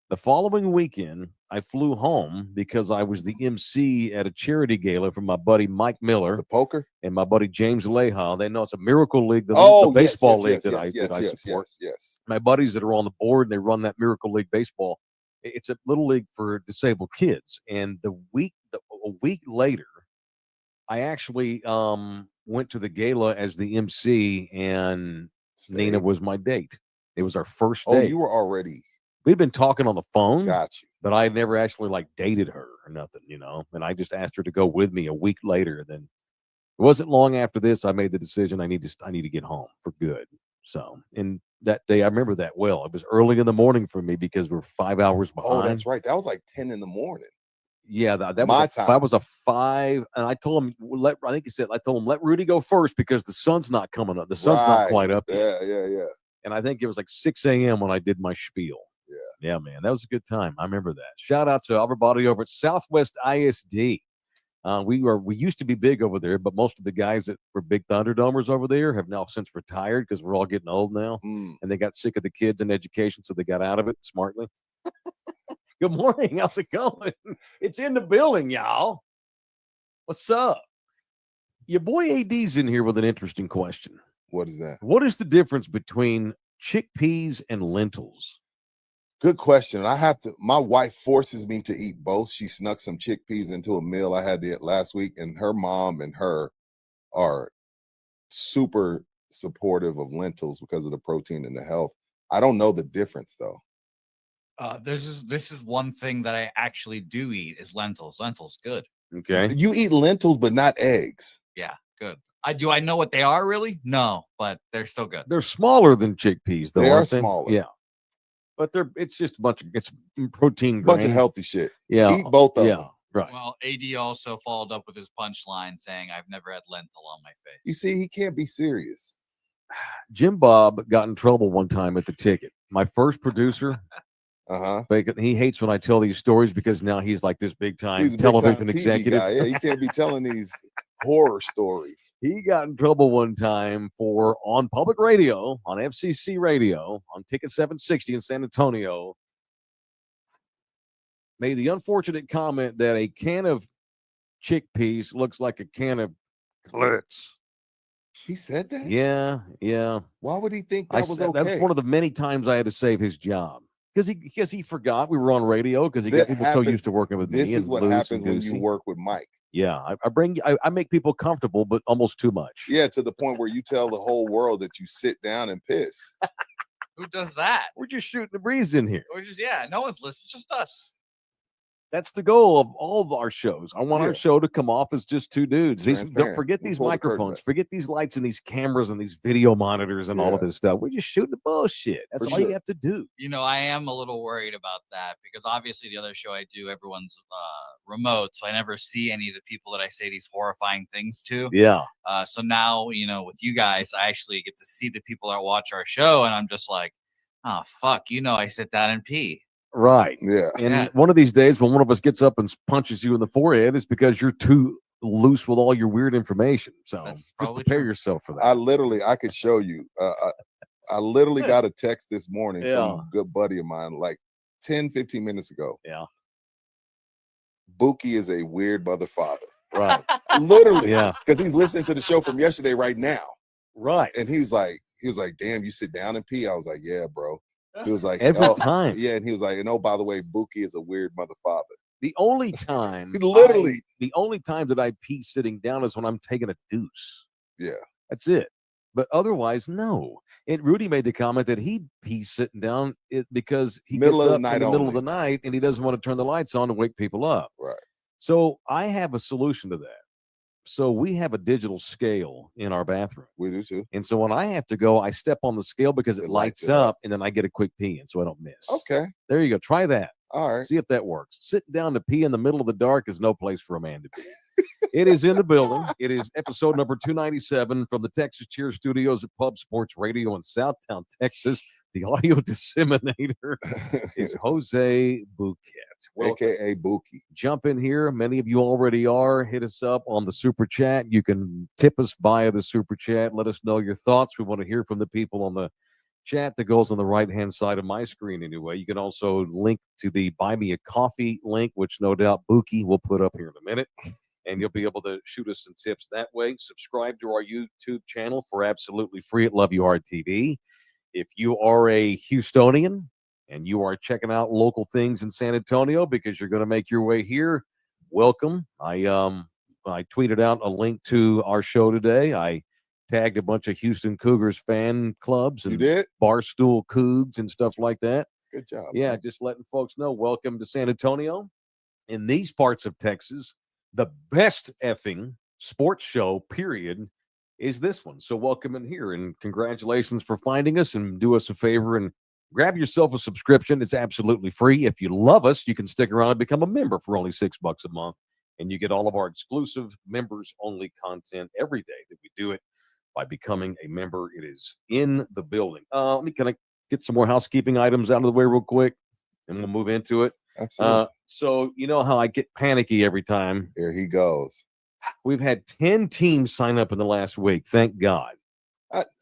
The following weekend, I flew home because I was the MC at a charity gala for my buddy Mike Miller. The poker? And my buddy James Leha. They know it's a Miracle League, the baseball league that I support. Yes. My buddies that are on the board, they run that Miracle League baseball. It's a little league for disabled kids. And a week later, I actually went to the gala as the MC, and Nina was my date. It was our first date. Oh, you were already. We'd been talking on the phone. Got you. But I had never actually dated her or nothing, And I just asked her to go with me a week later. And then it wasn't long after this, I made the decision I need to get home for good. So, and that day, I remember that well. It was early in the morning for me because we're 5 hours behind. Oh, that's right. That was like 10 in the morning. Yeah, that my was time. That was a 5, and I told him I told him let Rudy go first because the sun's not coming up. The sun's not quite up yet. Yeah. And I think it was like 6 a.m. when I did my spiel. Yeah, man, that was a good time. I remember that. Shout out to everybody over at Southwest ISD. We used to be big over there, but most of the guys that were big Thunderdomers over there have now since retired because we're all getting old now, and they got sick of the kids and education, so they got out of it smartly. Good morning. How's it going? It's in the building, y'all. What's up? Your boy AD's in here with an interesting question. What is that? What is the difference between chickpeas and lentils? Good question. My wife forces me to eat both. She snuck some chickpeas into a meal I had to eat last week, and her mom and her are super supportive of lentils because of the protein and the health. I don't know the difference though. This is one thing that I actually do eat is lentils. Lentils, good. Okay. You eat lentils, but not eggs. Yeah, good. I know what they are really? No, but they're still good. They're smaller than chickpeas, though. They are aren't they? smaller. Yeah. But it's just it's protein Bunch of grain. healthy shit. Yeah. Eat both of them. Yeah. Right. Well, AD also followed up with his punchline saying, "I've never had lentil on my face." You see, he can't be serious. Jim Bob got in trouble one time at the ticket. My first producer, he hates when I tell these stories because now he's like this big time He's a television big-time TV executive. guy. Yeah, he can't be telling these horror stories. He got in trouble one time for on public radio, on FCC radio, on Ticket 760 in San Antonio, made the unfortunate comment that a can of chickpeas looks like a can of Glitz. He said that? Yeah, yeah. Why would he think that was said, okay? That was one of the many times I had to save his job because he forgot we were on radio because he That got people so happens- used to working with This me. is and what Luce happens and when Goosey. you work with Mike. Yeah, I make people comfortable, but almost too much. Yeah, to the point where you tell the whole world that you sit down and piss. Who does that? We're just shooting the breeze in here. We're just no one's listening. It's just us. That's the goal of all of our shows. I want Yeah. our show to come off as just two dudes. Don't Transparent. forget We'll these pull the curtain microphones, back. forget these lights and these cameras and these video monitors and all of Yeah. this stuff. We're just shooting the bullshit. That's For all sure. you have to do. I am a little worried about that because obviously the other show I do, everyone's remote, so I never see any of the people that I say these horrifying things to. Yeah. So now, with you guys, I actually get to see the people that watch our show, and I'm just like, oh fuck, I sit down and pee. Right. Yeah. And Yeah. one of these days, when one of us gets up and punches you in the forehead, it's because you're too loose with all your weird information. So That's just probably prepare true. yourself for that. I could show you. I literally got a text this morning Yeah. from a good buddy of mine, like 10, 15 minutes ago. Yeah. Buki is a weird mother father. Right. Literally. Yeah. Because he's listening to the show from yesterday right now. Right. And he was like, damn, you sit down and pee? I was like, yeah, bro. He was like, Every "Oh," time. Yeah, and he was like, and oh, by the way, Buki is a weird mother father. The only time Literally. the only time that I pee sitting down is when I'm taking a deuce. Yeah. That's it. But otherwise, no. And Rudy made the comment that he pees sitting down because he Middle gets of the up night in the middle of only. the night and he doesn't want to turn the lights on to wake people up. Right. So I have a solution to that. So we have a digital scale in our bathroom. We do too. And so when I have to go, I step on the scale because it It lights lights it up. up and then I get a quick pee in so I don't miss. Okay. There you go. Try that. All right. See if that works. Sitting down to pee in the middle of the dark is no place for a man to be. It is in the building. It is episode number 297 from the Texas Cheer Studios at Pub Sports Radio in Southtown, Texas. The audio disseminator is Jose Bouquet. Welcome. AKA Buki. Jump in here. Many of you already are. Hit us up on the super chat. You can tip us via the super chat. Let us know your thoughts. We want to hear from the people on the chat that goes on the right hand side of my screen anyway. You can also link to the Buy Me a Coffee link, which no doubt Buki will put up here in a minute. And you'll be able to shoot us some tips that way. Subscribe to our YouTube channel for absolutely free at Love You Hard TV. If you are a Houstonian and you are checking out local things in San Antonio because you're going to make your way here, welcome. I tweeted out a link to our show today. I tagged a bunch of Houston Cougars fan clubs You and did? Barstool Cougs and stuff like that. Good job. Yeah, man. just letting folks know. Welcome to San Antonio. In these parts of Texas, the best effing sports show, period, is this one. So welcome in here and congratulations for finding us, and do us a favor and grab yourself a subscription. It's absolutely free. If you love us, you can stick around and become a member for only $6 a month, and you get all of our exclusive members only content every day that we do it by becoming a member. It is in the building. Can I get some more housekeeping items out of the way real quick and we'll move into it? Absolutely. So you know how I get panicky every time. Here he goes. We've had 10 teams sign up in the last week. Thank God.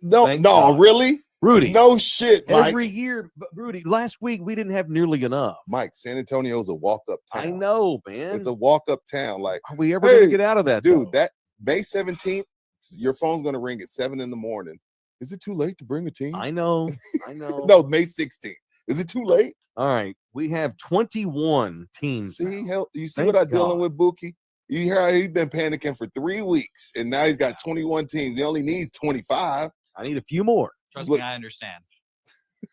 No, Thank no, God. really? Rudy, No shit, Mike. every year, but Rudy, last week we didn't have nearly enough. Mike, San Antonio's a walk-up town. I know, man. It's a walk-up town. Like, Are we ever going to Hey, get out of that, dude, though? that May 17th, your phone's gonna ring at 7 in the morning. Is it too late to bring a team? I know. I know. No, May 16th. Is it too late? All right. We have 21 teams. See, now. hell, you see Thank what I'm dealing God. with, Buki? You hear how he's been panicking for 3 weeks, and now he's got 21 teams. He only needs 25. I need a few more. Trust Look- me, I understand.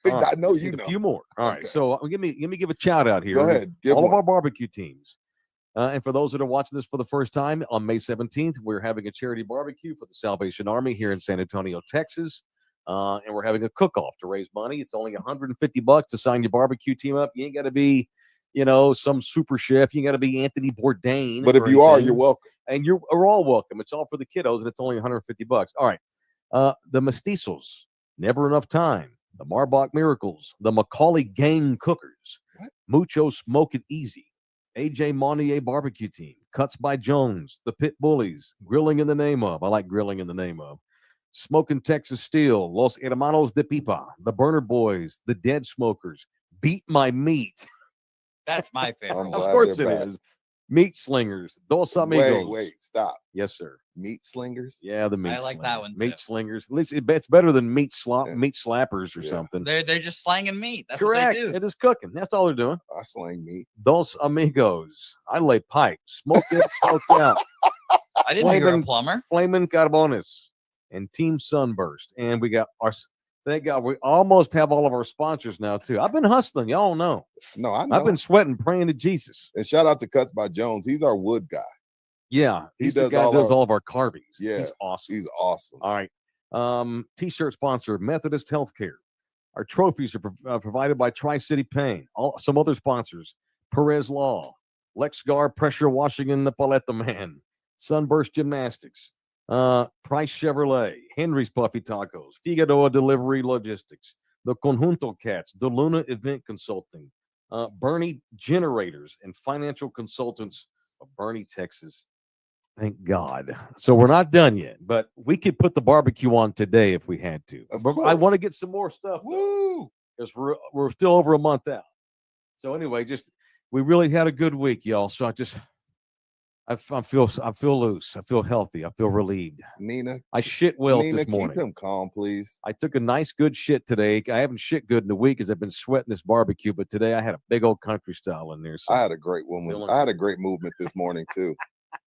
All right, I know you need know. a few more. All right. Okay. So let me give a shout out here. Go ahead. Give All of one. our barbecue teams. And for those that are watching this for the first time, on May 17th, we're having a charity barbecue for the Salvation Army here in San Antonio, Texas. And we're having a cook-off to raise money. It's only $150 to sign your barbecue team up. You ain't got to be, some super chef. You got to be Anthony Bourdain. But if or you are, anything. you're welcome. And are all welcome. It's all for the kiddos, and it's only $150. All right. The Mestizos, Never Enough Time, the Marbach Miracles, the Macaulay Gang Cookers, What? Mucho Smoke It Easy, AJ Monnier Barbecue Team, Cuts by Jones, the Pit Bullies, Grilling in the Name of. I like Grilling in the Name of. Smoking Texas Steel, Los Hermanos de Pipa, the Burner Boys, the Dead Smokers, Beat My Meat. That's my favorite. I'm Of glad course they're it back. is. Meat Slingers, Dos Amigos. Wait, stop. Yes, sir. Meat slingers? Yeah, the meat. I like that slingers. one, Meat too. slingers. At least it's better than meat Yeah. meat slappers or Yeah. something. They're just slanging meat. That's Correct. what they do. It is cooking. That's all they're doing. I slang meat. Dos Amigos. I lay pipe. Smoke in, smoke out. I didn't know you were a Flamin' plumber. Flamin' Carbones and Team Sunburst. And we got our, thank God, we almost have all of our sponsors now, too. I've been hustling. Y'all know. No, I know. I've been sweating, praying to Jesus. And shout out to Cuts by Jones. He's our wood guy. Yeah. He He's the does guy all that does our- all of our carvings. Yeah. He's awesome. He's awesome. All right. T-shirt sponsor, Methodist Healthcare. Our trophies are provided by Tri-City Paint. Some other sponsors, Perez Law, Lexgar Pressure Washing and the Paletta Man, Sunburst Gymnastics, Price Chevrolet, Henry's Puffy Tacos, Figueroa Delivery Logistics, the Conjunto Cats, the Luna Event Consulting, Bernie Generators and Financial Consultants of Bernie, Texas. Thank God. So we're not done yet, but we could put the barbecue on today if we had to. Of But I want course. to get some more stuff Woo! because we're still over a month out. So anyway, we really had a good week, y'all. So I feel loose. I feel healthy. I feel relieved. Nina, I shit well Nina, this keep morning. him calm, please. I took a nice good shit today. I haven't shit good in a week because I've been sweating this barbecue, but today I had a big old country style in there. So I had a great woman. Feeling- I had a great movement this morning too.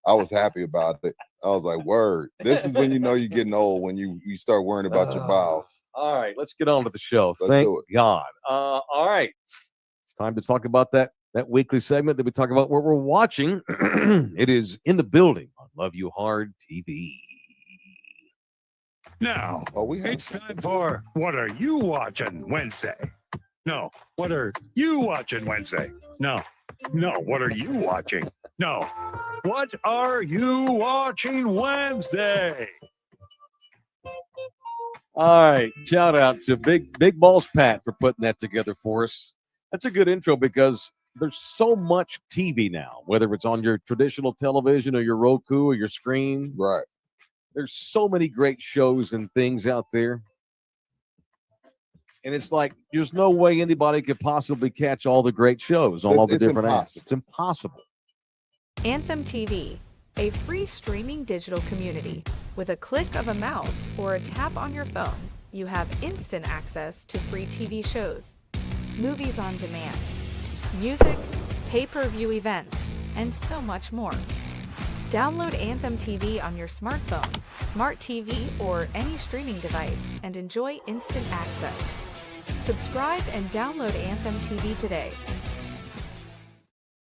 I was happy about it. I was like, word. This is when you know you're getting old, when you start worrying about your bowels. all right, let's get on to the show. Let's Thank do it. God. All right. It's time to talk about that weekly segment that we talk about what we're watching. It is In the Building on Love You Hard TV. Now, Oh, we have it's time for What Are You Watching Wednesday? No, what are you watching Wednesday? No, what are you watching? No, what are you watching Wednesday? All right. Shout out to Big Balls Pat for putting that together for us. That's a good intro because there's so much TV now, whether it's on your traditional television or your Roku or your screen. right. There's so many great shows and things out there. And it's like there's no way anybody could possibly catch all the great shows on all the It's different apps. impossible. It's impossible. Anthem TV, a free streaming digital community. With a click of a mouse or a tap on your phone, you have instant access to free TV shows, movies on demand, music, pay-per-view events, and so much more. Download Anthem TV on your smartphone, smart TV, or any streaming device and enjoy instant access. Subscribe and download Anthem TV today.